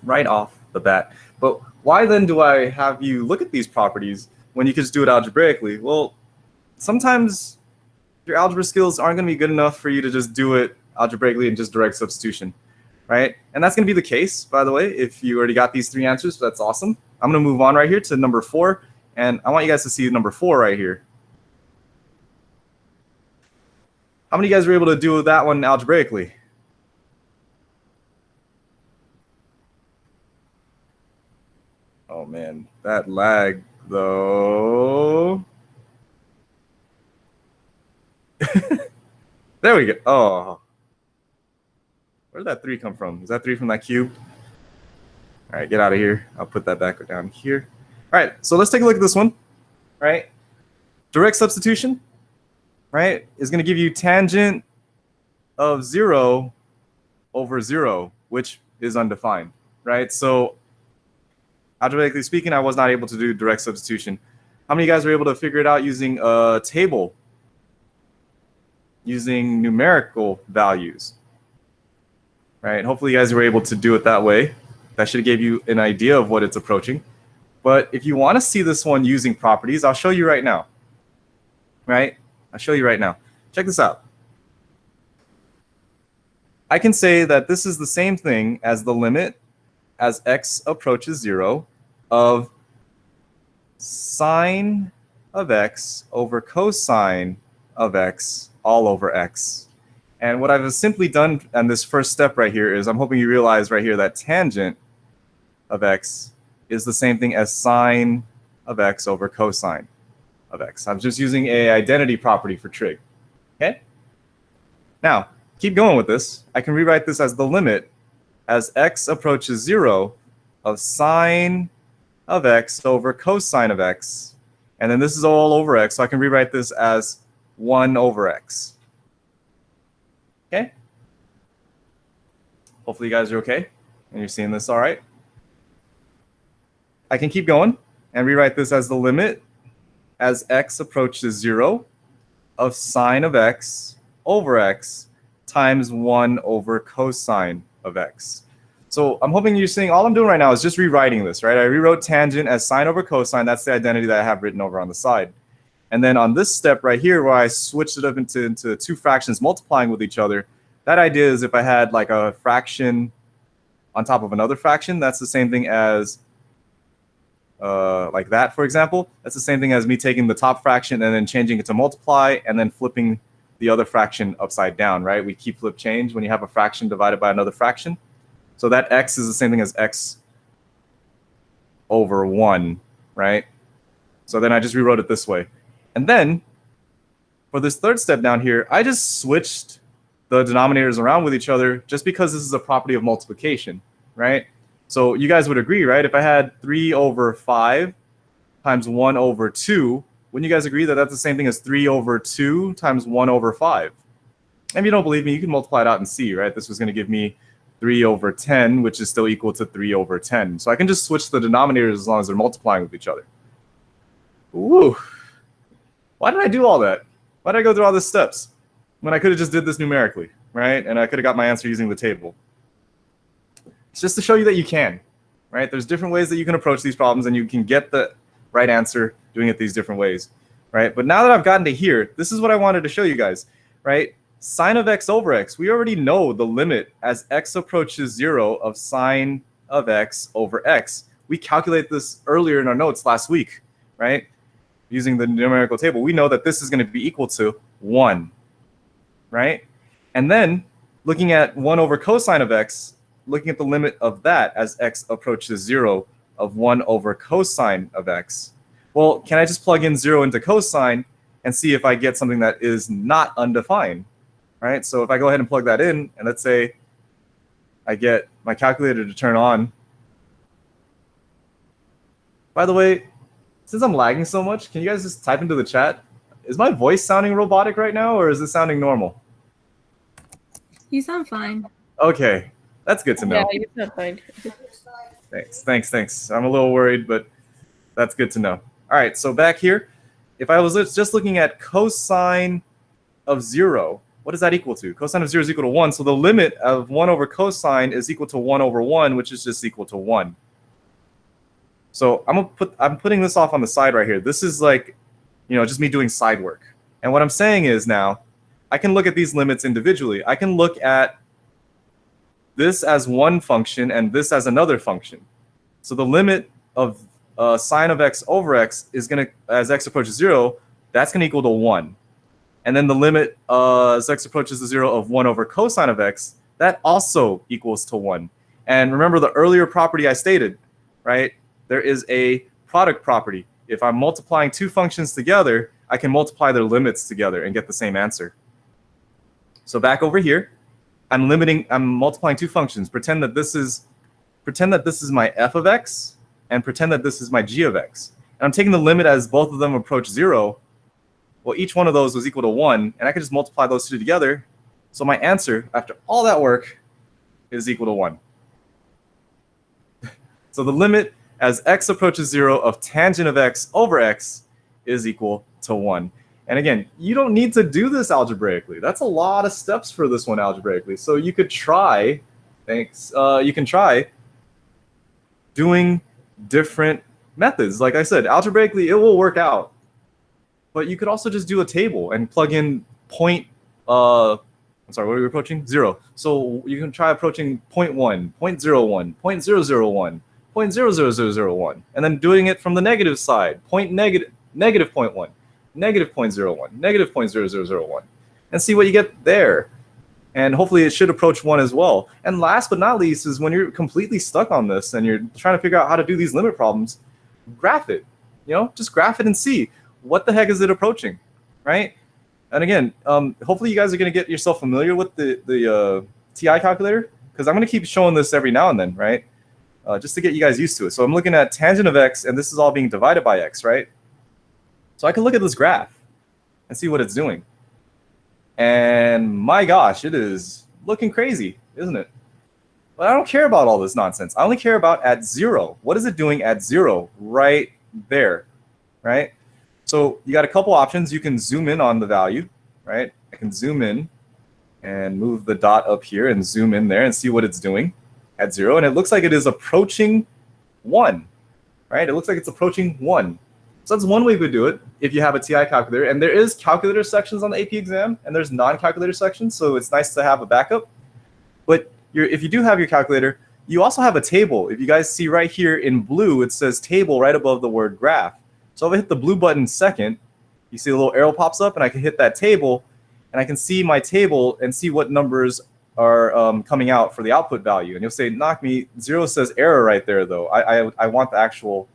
Right off the bat. But why then do I have you look at these properties when you can just do it algebraically? Well, sometimes your algebra skills aren't going to be good enough for you to just do it algebraically and just direct substitution, right? And that's going to be the case, by the way, if you already got these 3 answers. That's awesome. I'm going to move on right here to number 4, and I want you guys to see number 4 right here. How many of you guys were able to do that one algebraically? Oh man, that lag though. There we go. Oh, where did that 3 come from? Is that 3 from that cube? All right, get out of here. I'll put that back down here. All right, so let's take a look at this one. All right, direct substitution, right, is going to give you tangent of 0 over 0, which is undefined, right? So algebraically speaking, I was not able to do direct substitution. How many of you guys were able to figure it out using a table, using numerical values? Right? Hopefully you guys were able to do it that way. That should have gave you an idea of what it's approaching. But if you want to see this one using properties, I'll show you right now. Right? I'll show you right now. Check this out. I can say that this is the same thing as the limit as x approaches 0 of sine of x over cosine of x all over x. And what I've simply done on this first step right here is I'm hoping you realize right here that tangent of x is the same thing as sine of x over cosine of x. I'm just using an identity property for trig. Okay? Now, keep going with this. I can rewrite this as the limit as x approaches 0 of sine of x over cosine of x. And then this is all over x, so I can rewrite this as 1 over x. Okay? Hopefully you guys are okay and you're seeing this all right. I can keep going and rewrite this as the limit as x approaches 0 of sine of x over x times 1 over cosine of x. So I'm hoping you're seeing, all I'm doing right now is just rewriting this, right? I rewrote tangent as sine over cosine. That's the identity that I have written over on the side. And then on this step right here, where I switched it up into 2 fractions multiplying with each other, that idea is if I had like a fraction on top of another fraction, that's the same thing as like that, for example. That's the same thing as me taking the top fraction and then changing it to multiply and then flipping the other fraction upside down, right? We keep flip change when you have a fraction divided by another fraction. So that x is the same thing as x over 1, right? So then I just rewrote it this way. And then for this third step down here, I just switched the denominators around with each other just because this is a property of multiplication, right? So you guys would agree, right? If I had 3 over 5 times 1 over 2, wouldn't you guys agree that that's the same thing as 3 over 2 times 1 over 5? And if you don't believe me, you can multiply it out and see, right? This was going to give me 3 over 10, which is still equal to 3 over 10. So I can just switch the denominators as long as they're multiplying with each other. Ooh. Why did I do all that? Why did I go through all these steps when I could have just did this numerically, right? And I could have got my answer using the table. It's just to show you that you can, right? There's different ways that you can approach these problems and you can get the right answer doing it these different ways, right? But now that I've gotten to here, this is what I wanted to show you guys, right? Sine of x over x, we already know the limit as x approaches 0 of sine of x over x. We calculated this earlier in our notes last week, right? Using the numerical table, we know that this is going to be equal to 1, right? And then looking at 1 over cosine of x, looking at the limit of that as x approaches 0 of 1 over cosine of x, Well, can I just plug in 0 into cosine and see if I get something that is not undefined, right? So if I go ahead and plug that in, and let's say I get my calculator to turn on. By the way, since I'm lagging so much, can you guys just type into the chat? Is my voice sounding robotic right now, or is it sounding normal? You sound fine. Okay, that's good to know. Yeah, you sound fine. Thanks. I'm a little worried, but that's good to know. All right, so back here, if I was just looking at cosine of 0, what does that equal to? Cosine of 0 is equal to 1, so the limit of 1 over cosine is equal to 1 over 1, which is just equal to 1. So I'm putting this off on the side right here. This is like, just me doing side work. And what I'm saying is now, I can look at these limits individually. I can look at this as one function and this as another function. So the limit of sine of x over x is going to, as x approaches 0, that's going to equal to 1. And then the limit as x approaches the 0 of 1 over cosine of x, that also equals to 1. And remember the earlier property I stated, right? There is a product property. If I'm multiplying two functions together, I can multiply their limits together and get the same answer. So back over here, I'm multiplying two functions. Pretend that this is my f of x, and pretend that this is my g of x. And I'm taking the limit as both of them approach 0. Well, each one of those was equal to 1, and I could just multiply those two together. So my answer, after all that work, is equal to 1. So the limit as x approaches 0 of tangent of x over x is equal to 1. And again, you don't need to do this algebraically. That's a lot of steps for this one algebraically. So you could try, you can try doing different methods. Like I said, algebraically, it will work out. But you could also just do a table and plug in what are we approaching? 0. So you can try approaching 0.1, 0.01, 0.001, 0.00001, and then doing it from the negative side, negative 0.1, negative 0.01, negative 0.0001, and see what you get there. And hopefully it should approach 1 as well. And last but not least is when you're completely stuck on this and you're trying to figure out how to do these limit problems, graph it. Just graph it and see what the heck is it approaching, right? And again, hopefully you guys are going to get yourself familiar with the TI calculator, because I'm going to keep showing this every now and then, right? Just to get you guys used to it. So I'm looking at tangent of x, and this is all being divided by x, right? So I can look at this graph and see what it's doing. And my gosh, it is looking crazy, isn't it? But I don't care about all this nonsense. I only care about at 0. What is it doing at 0 right there, right? So you got a couple options. You can zoom in on the value, right? I can zoom in and move the dot up here and zoom in there and see what it's doing at 0. And it looks like it is approaching 1, right? It looks like it's approaching 1. So that's one way to do it if you have a TI calculator. And there is calculator sections on the AP exam, and there's non-calculator sections, so it's nice to have a backup. But if you do have your calculator, you also have a table. If you guys see right here in blue, it says table right above the word graph. So if I hit the blue button second, you see a little arrow pops up, and I can hit that table, and I can see my table and see what numbers are coming out for the output value. And you'll say, knock me, 0 says error right there, though. I want the actual,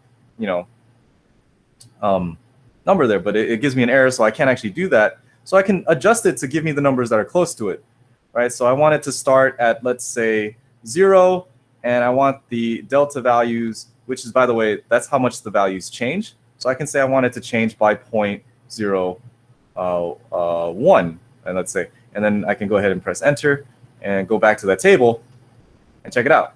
number there, but it gives me an error, so I can't actually do that. So I can adjust it to give me the numbers that are close to it, right? So I want it to start at, let's say, 0, and I want the delta values, which is, by the way, that's how much the values change. So I can say I want it to change by 0.01, and let's say, and then I can go ahead and press enter and go back to that table and check it out.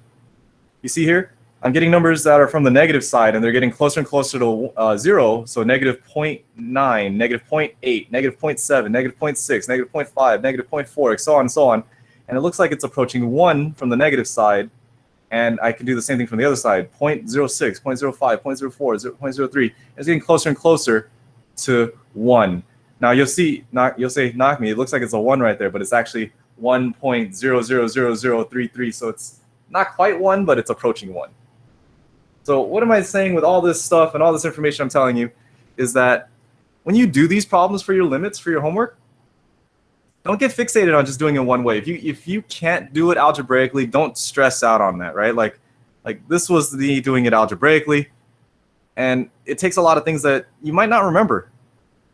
You see here, I'm getting numbers that are from the negative side, and they're getting closer and closer to 0. So negative 0.9, negative 0.8, negative 0.7, negative 0.6, negative 0.5, negative 0.4, so on and so on. And it looks like it's approaching 1 from the negative side. And I can do the same thing from the other side, 0.06, 0.05, 0.04, 0.03. It's getting closer and closer to 1. Now you'll say, knock me, it looks like it's a 1 right there, but it's actually 1.000033. So it's not quite 1, but it's approaching 1. So what am I saying with all this stuff and all this information I'm telling you is that when you do these problems for your limits, for your homework, don't get fixated on just doing it one way. If you can't do it algebraically, don't stress out on that, right? Like this was me doing it algebraically. And it takes a lot of things that you might not remember.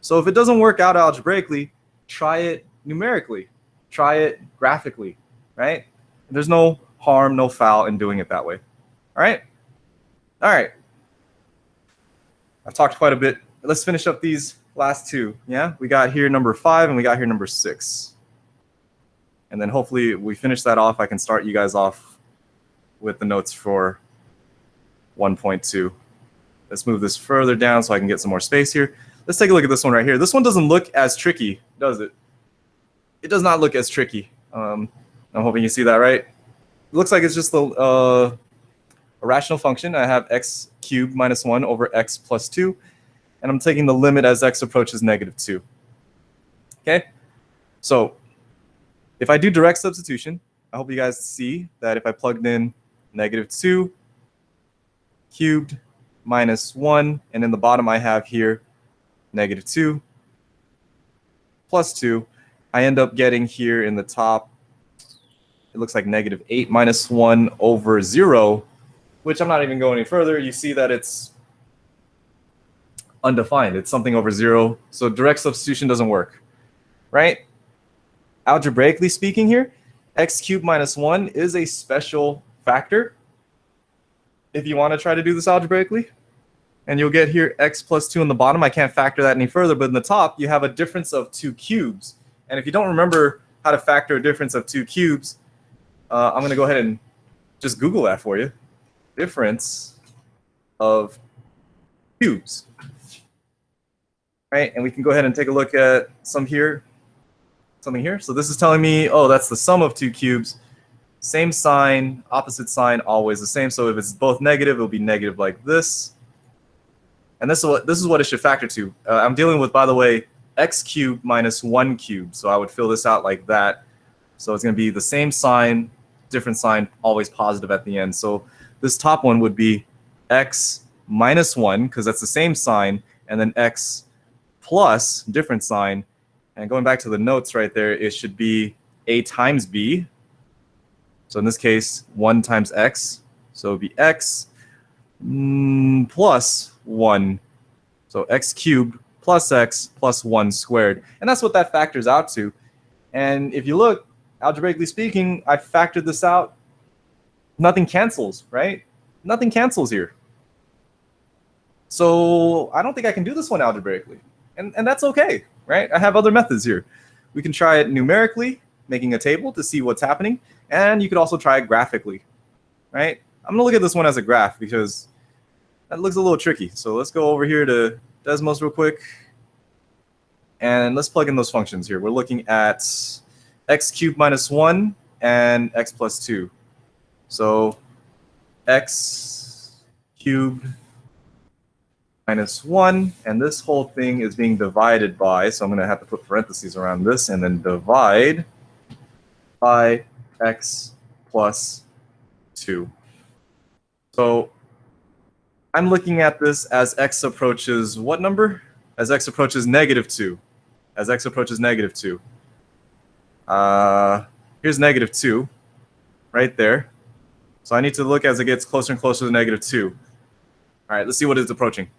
So if it doesn't work out algebraically, try it numerically. Try it graphically, right? There's no harm, no foul in doing it that way. All right? All right. I've talked quite a bit. Let's finish up these last two. Yeah? We got here number 5 and we got here number 6. And then hopefully we finish that off. I can start you guys off with the notes for 1.2. Let's move this further down so I can get some more space here. Let's take a look at this one right here. This one doesn't look as tricky, does it? It does not look as tricky. I'm hoping you see that, right? It looks like it's just a rational function. I have x cubed minus 1 over x plus 2. And I'm taking the limit as x approaches negative 2. Okay? So if I do direct substitution, I hope you guys see that if I plugged in negative 2 cubed minus 1, and in the bottom I have here negative 2 plus 2, I end up getting here in the top, it looks like negative 8 minus 1 over 0, which I'm not even going any further. You see that it's undefined. It's something over 0. So direct substitution doesn't work, right? Algebraically speaking here, x cubed minus 1 is a special factor if you want to try to do this algebraically. And you'll get here x plus 2 in the bottom. I can't factor that any further, but in the top, you have a difference of 2 cubes. And if you don't remember how to factor a difference of 2 cubes, I'm going to go ahead and just Google that for you. Difference of cubes. Right? And we can go ahead and take a look at something here. So this is telling me, oh, that's the sum of 2 cubes. Same sign, opposite sign, always the same. So if it's both negative, it'll be negative like this. And this is what it should factor to. I'm dealing with, by the way, x cubed minus 1 cubed. So I would fill this out like that. So it's going to be the same sign, different sign, always positive at the end. So this top one would be x minus 1, because that's the same sign, and then x plus, different sign. And going back to the notes right there, it should be a times b. So in this case, 1 times x. So it would be x plus 1. So x cubed plus x plus 1 squared. And that's what that factors out to. And if you look, algebraically speaking, I factored this out. Nothing cancels, right? Nothing cancels here. So I don't think I can do this one algebraically. And that's okay, right? I have other methods here. We can try it numerically, making a table to see what's happening. And you could also try it graphically, right? I'm going to look at this one as a graph because that looks a little tricky. So let's go over here to Desmos real quick. And let's plug in those functions here. We're looking at x cubed minus 1 and x plus 2. So x cubed minus 1, and this whole thing is being divided by, so I'm going to have to put parentheses around this, and then divide by x plus 2. So I'm looking at this as x approaches what number? As x approaches negative 2. As x approaches negative 2. Here's negative 2 right there. So I need to look as it gets closer and closer to negative 2. All right, let's see what it's approaching.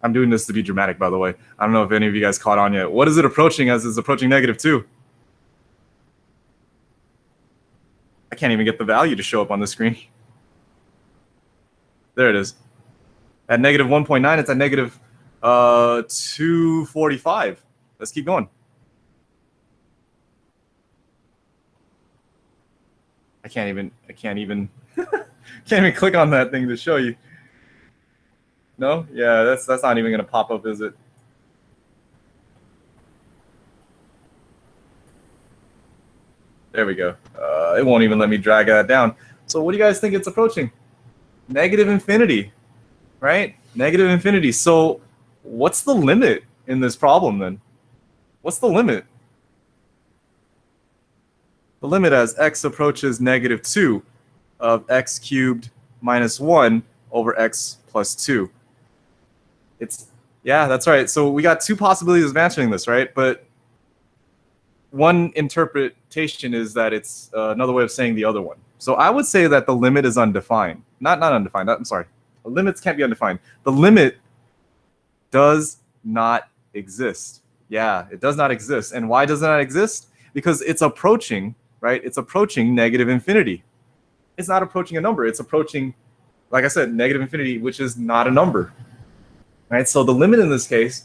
I'm doing this to be dramatic, by the way. I don't know if any of you guys caught on yet. What is it approaching as it's approaching negative 2? I can't even get the value to show up on the screen. There it is. At negative 1.9, it's at negative 245. Let's keep going. I can't even can't even click on that thing to show you. No? Yeah, that's not even going to pop up, is it? There we go. It won't even let me drag that down. So what do you guys think it's approaching? Negative infinity, right? Negative infinity. So what's the limit in this problem then? What's the limit? The limit as x approaches negative 2 of x cubed minus 1 over x plus 2. It's Yeah, that's right. So we got two possibilities of answering this, right? But one interpretation is that it's another way of saying the other one. So I would say that the limit is undefined. Not undefined. I'm sorry. The limits can't be undefined. The limit does not exist. Yeah, it does not exist. And why does it not exist? Because it's approaching, right? It's approaching negative infinity. It's not approaching a number. It's approaching, like I said, negative infinity, which is not a number, right? So the limit in this case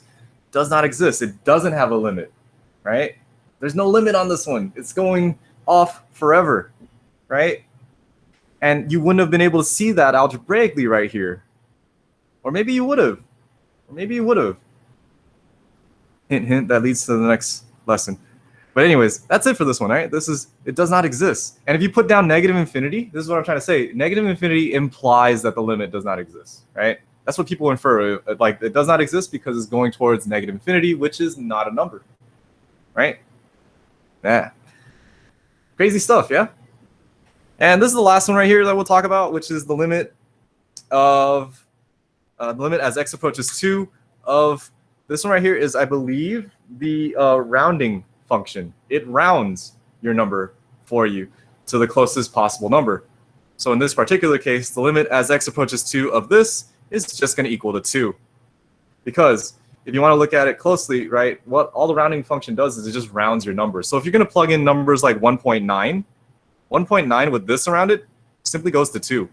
does not exist. It doesn't have a limit, right? There's no limit on this one. It's going off forever, right? And you wouldn't have been able to see that algebraically right here. Or maybe you would have. Or maybe you would have. Hint, hint, that leads to the next lesson. But anyways, that's it for this one, right? It does not exist. And if you put down negative infinity, this is what I'm trying to say. Negative infinity implies that the limit does not exist, right? That's what people infer. Like, it does not exist because it's going towards negative infinity, which is not a number, right? Yeah. Crazy stuff, yeah? And this is the last one right here that we'll talk about, which is the limit of, the limit as x approaches 2 of, this one right here is, I believe, the rounding function. It rounds your number for you to the closest possible number. So in this particular case, the limit as x approaches 2 of this is just going to equal to 2. Because if you want to look at it closely, right, what all the rounding function does is it just rounds your number. So if you're going to plug in numbers like 1.9, 1.9 with this around it simply goes to 2.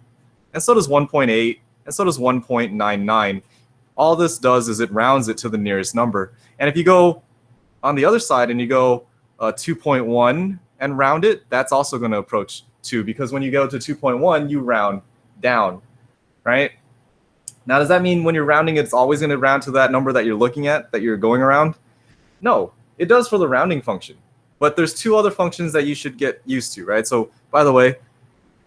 And so does 1.8, and so does 1.99. All this does is it rounds it to the nearest number. And if you go on the other side and you go 2.1 and round it, that's also going to approach 2, because when you go to 2.1, you round down, right? Now, does that mean when you're rounding, it's always going to round to that number that you're looking at, that you're going around? No, it does for the rounding function. But there's two other functions that you should get used to, right? So, by the way,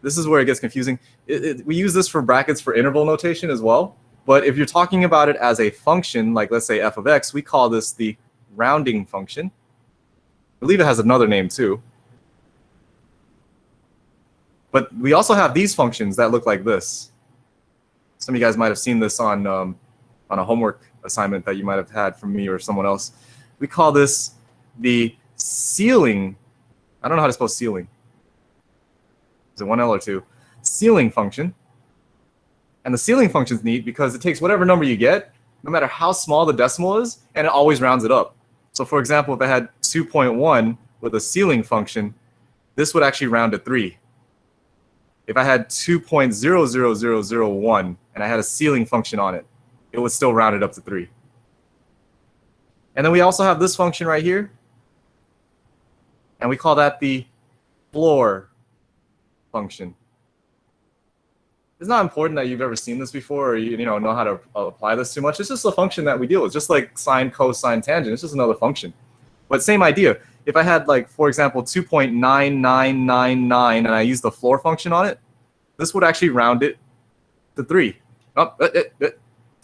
this is where it gets confusing. We use this for brackets for interval notation as well. But if you're talking about it as a function, like let's say f of x, we call this the rounding function. I believe it has another name too. But we also have these functions that look like this. Some of you guys might have seen this on a homework assignment that you might have had from me or someone else. We call this the ceiling. I don't know how to spell ceiling. Is it one L or two? Ceiling function. And the ceiling function is neat because it takes whatever number you get, no matter how small the decimal is, and it always rounds it up. So for example, if I had 2.1 with a ceiling function, this would actually round to 3. If I had 2.00001 and I had a ceiling function on it, it would still round it up to 3. And then we also have this function right here, and we call that the floor function. It's not important that you've ever seen this before or you know how to apply this too much. It's just a function that we deal with, just like sine, cosine, tangent. It's just another function. But same idea. If I had, like, for example, 2.9999 and I use the floor function on it, this would actually round it to 3. To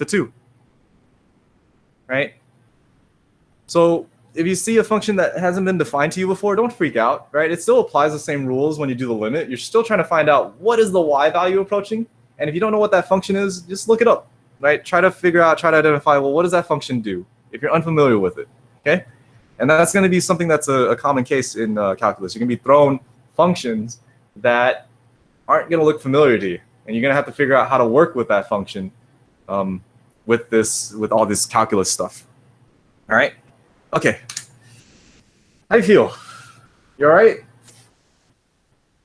2. Right? So if you see a function that hasn't been defined to you before, don't freak out, right? It still applies the same rules when you do the limit. You're still trying to find out what is the y value approaching. And if you don't know what that function is, just look it up, right? Try to figure out, try to identify, well, what does that function do if you're unfamiliar with it, okay? And that's going to be something that's a common case in calculus. You're going to be thrown functions that aren't going to look familiar to you. And you're going to have to figure out how to work with that function with all this calculus stuff. All right? Okay. How do you feel? You all right?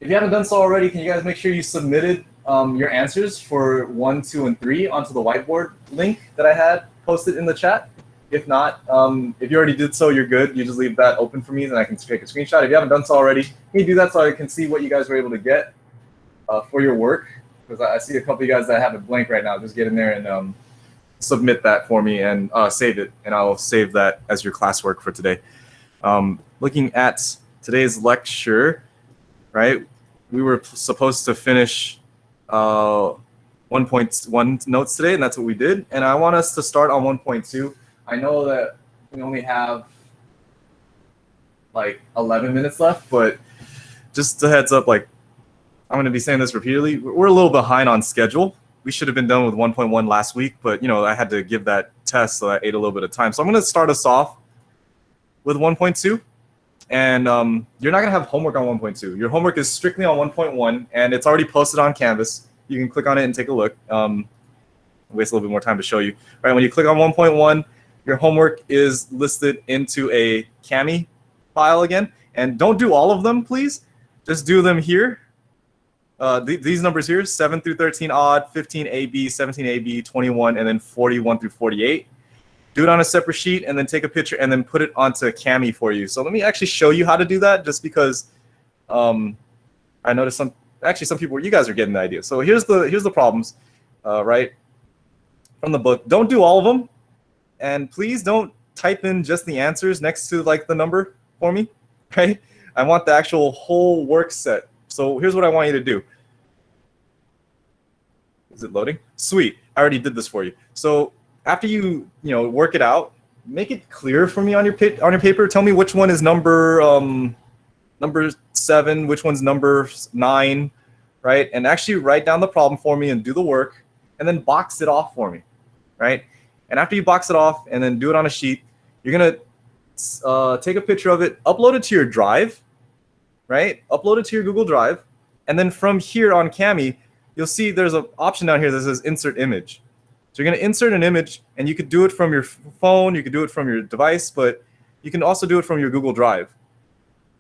If you haven't done so already, can you guys make sure you submitted your answers for 1, 2, and 3 onto the whiteboard link that I had posted in the chat? If not, if you already did so, you're good. You just leave that open for me, then I can take a screenshot. If you haven't done so already, can you do that so I can see what you guys were able to get for your work? Because I see a couple of you guys that have it blank right now. Just get in there and submit that for me and save it, and I'll save that as your classwork for today. Looking at today's lecture, right, we were supposed to finish 1.1 notes today, and that's what we did. And I want us to start on 1.2. I know that we only have like 11 minutes left, but just a heads up, like, I'm going to be saying this repeatedly. We're a little behind on schedule, we should have been done with 1.1 last week, but I had to give that test, so that ate a little bit of time. So I'm going to start us off with 1.2. And you're not going to have homework on 1.2. Your homework is strictly on 1.1, and it's already posted on Canvas. You can click on it and take a look. Waste a little bit more time to show you. Right, when you click on 1.1, your homework is listed into a Cami file again. And don't do all of them, please. Just do them here. These numbers here, 7 through 13 odd, 15 AB, 17 AB, 21, and then 41 through 48. Do it on a separate sheet and then take a picture and then put it onto Cami for you. So let me actually show you how to do that, just because I noticed some people, you guys are getting the idea. So here's the problems, right, from the book. Don't do all of them, and please don't type in just the answers next to like the number for me, right? I want the actual whole work set. So here's what I want you to do. Is it loading? Sweet, I already did this for you. So after you work it out, make it clear for me on your paper. Tell me which one is number 7, which one's number 9, right? And actually write down the problem for me and do the work, and then box it off for me, right? And after you box it off and then do it on a sheet, you're gonna take a picture of it, upload it to your drive, right? Upload it to your Google Drive, and then from here on Cami, you'll see there's an option down here that says Insert Image. So you're going to insert an image, and you could do it from your phone, you could do it from your device, but you can also do it from your Google Drive,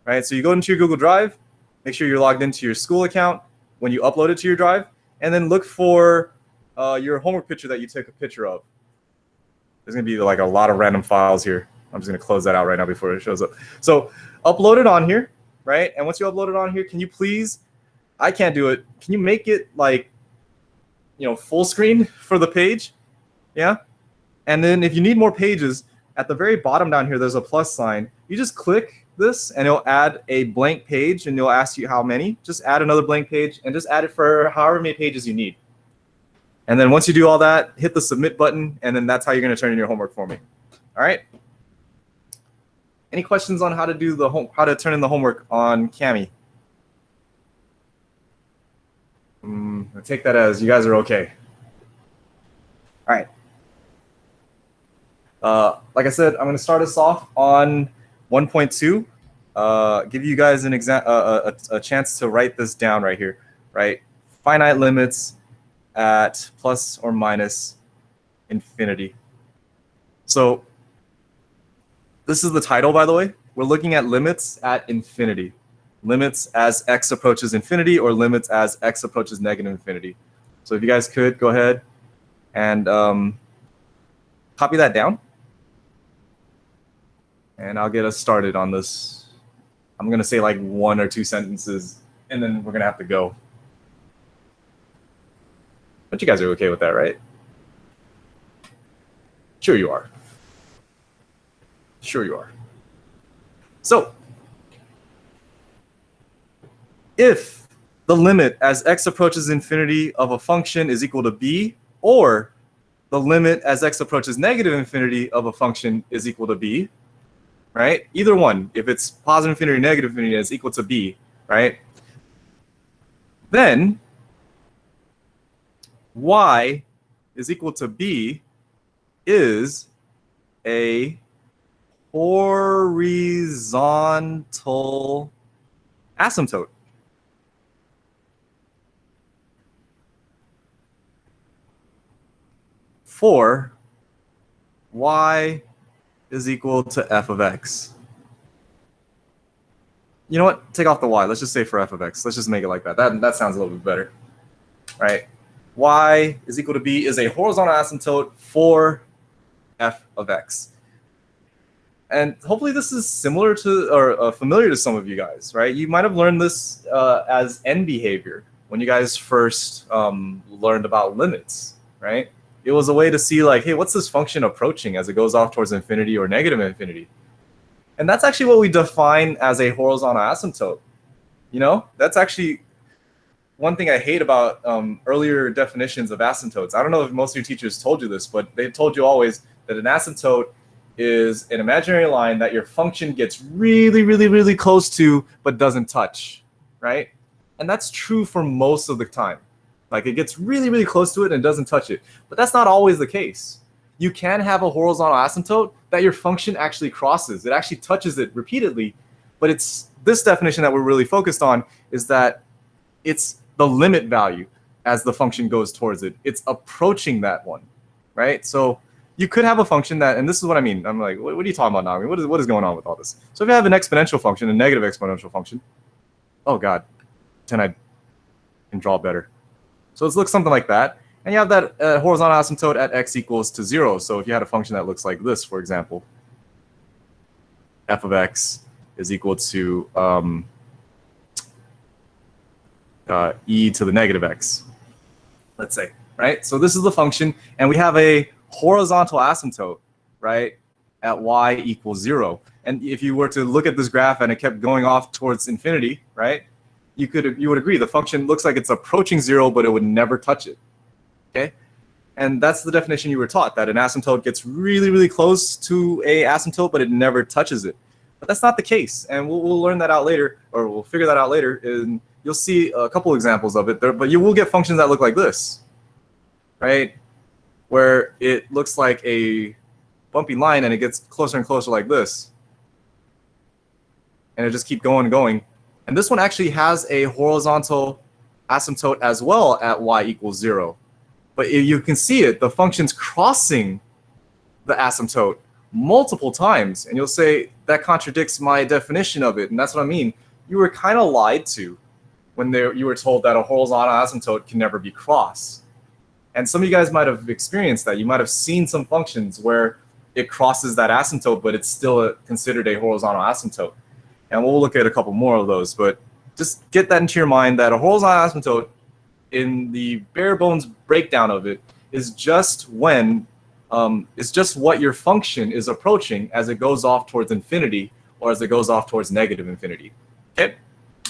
right? So you go into your Google Drive, make sure you're logged into your school account when you upload it to your drive, and then look for your homework picture that you took a picture of. There's going to be like a lot of random files here. I'm just going to close that out right now before it shows up. So upload it on here, right? And once you upload it on here, can you please, I can't do it, can you make it like full screen for the page? Yeah. And then if you need more pages, at the very bottom down here, there's a plus sign. You just click this and it'll add a blank page, and it'll ask you how many. Just add another blank page and just add it for however many pages you need. And then once you do all that, hit the submit button, and then that's how you're going to turn in your homework for me. All right. Any questions on how to do how to turn in the homework on Cami? I take that as you guys are okay. All right. Like I said, I'm going to start us off on 1.2. Give you guys an a chance to write this down right here. Right, finite limits at plus or minus infinity. So this is the title, by the way. We're looking at limits at infinity. Limits as x approaches infinity, or limits as x approaches negative infinity. So if you guys could go ahead and copy that down, and I'll get us started on this. I'm going to say like 1 or 2 sentences, and then we're going to have to go. But you guys are okay with that, right? Sure you are. Sure you are. So if the limit as x approaches infinity of a function is equal to b, or the limit as x approaches negative infinity of a function is equal to b, right? Either one, if it's positive infinity or negative infinity, is equal to b, right? Then y is equal to b is a horizontal asymptote. For y is equal to f of x. You know what? Take off the y. Let's just say for f of x. Let's just make it like that. That sounds a little bit better, right? Y is equal to b is a horizontal asymptote for f of x. And hopefully this is similar to or familiar to some of you guys, right? You might have learned this as end behavior when you guys first learned about limits, right? It was a way to see like, hey, what's this function approaching as it goes off towards infinity or negative infinity? And that's actually what we define as a horizontal asymptote. You know, that's actually one thing I hate about earlier definitions of asymptotes. I don't know if most of your teachers told you this, but they told you always that an asymptote is an imaginary line that your function gets really, really, really close to, but doesn't touch, right? And that's true for most of the time. Like it gets really, really close to it and doesn't touch it. But that's not always the case. You can have a horizontal asymptote that your function actually crosses. It actually touches it repeatedly. But it's this definition that we're really focused on is that it's the limit value as the function goes towards it. It's approaching that one, right? So you could have a function that, and this is what I mean. I'm like, what are you talking about now? I mean, what is going on with all this? So if you have an exponential function, a negative exponential function, oh God, then I can draw better. So it looks something like that. And you have that horizontal asymptote at x equals to 0. So if you had a function that looks like this, for example, f of x is equal to e to the negative x, let's say, right? So this is the function, and we have a horizontal asymptote, right, at y equals 0. And if you were to look at this graph and it kept going off towards infinity, right, you would agree the function looks like it's approaching 0, but it would never touch it. Okay, and that's the definition you were taught, that an asymptote gets really, really close to a asymptote, but it never touches it. But that's not the case, and we'll learn that out later, or we'll figure that out later, and you'll see a couple examples of it there. But you will get functions that look like this, right, where it looks like a bumpy line and it gets closer and closer like this, and it just keep going and going. And this one actually has a horizontal asymptote as well at y equals 0. But you can see it, the function's crossing the asymptote multiple times. And you'll say, that contradicts my definition of it. And that's what I mean. You were kind of lied to when you were told that a horizontal asymptote can never be crossed. And some of you guys might have experienced that. You might have seen some functions where it crosses that asymptote, but it's still considered a horizontal asymptote. And we'll look at a couple more of those. But just get that into your mind that a horizontal asymptote, in the bare bones breakdown of it, is just when it's just what your function is approaching as it goes off towards infinity or as it goes off towards negative infinity. Okay,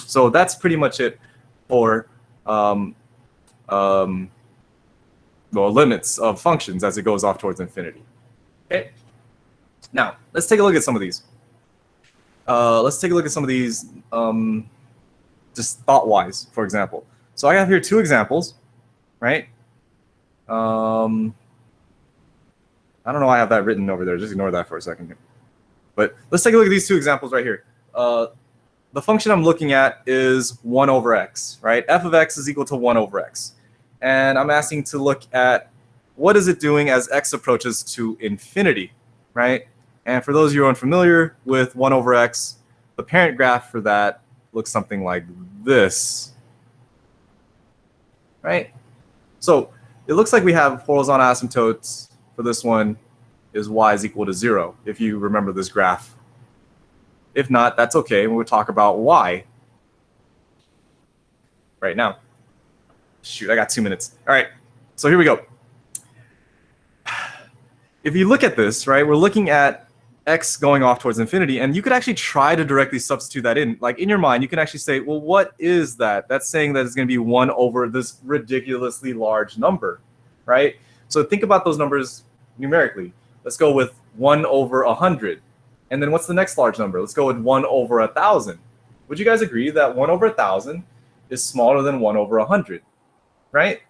so that's pretty much it for the limits of functions as it goes off towards infinity. Okay, now let's take a look at some of these. Let's take a look at some of these just thought-wise, for example. So I have here two examples, right? I don't know why I have that written over there. Just ignore that for a second. But let's take a look at these two examples right here. The function I'm looking at is 1 over x, right? F of x is equal to 1 over x. And I'm asking to look at what is it doing as x approaches to infinity, right? And for those of you who are unfamiliar with 1 over x, the parent graph for that looks something like this, right? So it looks like we have horizontal asymptotes for this one is y is equal to 0, if you remember this graph. If not, that's okay. We'll talk about y right now. Shoot, I got 2 minutes. All right, so here we go. If you look at this, right, we're looking at x going off towards infinity, and you could actually try to directly substitute that in. Like in your mind, you can actually say, well, what is that? That's saying that it's going to be 1 over this ridiculously large number, right? So think about those numbers numerically. Let's go with 1 over 100. And then what's the next large number? Let's go with 1 over 1,000. Would you guys agree that 1 over 1,000 is smaller than 1 over 100, right?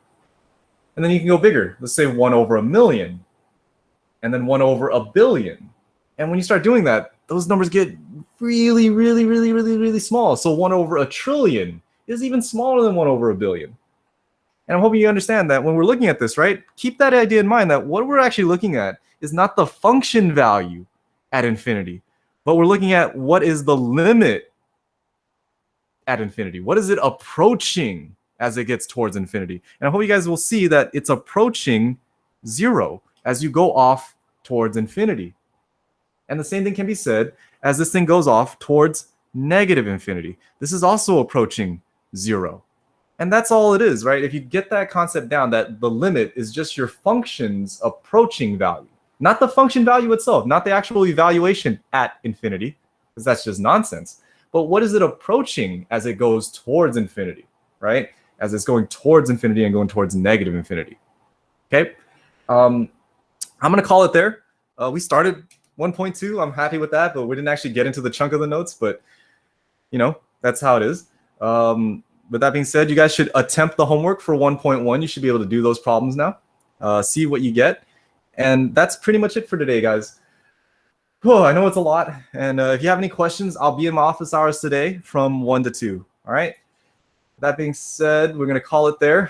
And then you can go bigger. Let's say 1 over 1,000,000, and then 1 over 1,000,000,000. And when you start doing that, those numbers get really, really, really, really, really small. So 1 over 1,000,000,000,000 is even smaller than 1 over 1,000,000,000. And I'm hoping you understand that when we're looking at this, right, keep that idea in mind that what we're actually looking at is not the function value at infinity, but we're looking at what is the limit at infinity. What is it approaching as it gets towards infinity? And I hope you guys will see that it's approaching 0 as you go off towards infinity. And the same thing can be said as this thing goes off towards negative infinity. This is also approaching 0. And that's all it is, right? If you get that concept down, that the limit is just your function's approaching value, not the function value itself, not the actual evaluation at infinity, because that's just nonsense. But what is it approaching as it goes towards infinity, right? As it's going towards infinity and going towards negative infinity. Okay? I'm going to call it there. We started 1.2. I'm happy with that, but we didn't actually get into the chunk of the notes, but you know, that's how it is. with that being said, you guys should attempt the homework for 1.1. You should be able to do those problems now. See what you get. And that's pretty much it for today, guys. Whew, I know it's a lot. And if you have any questions, I'll be in my office hours today from 1 to 2. All right? That being said, we're going to call it there.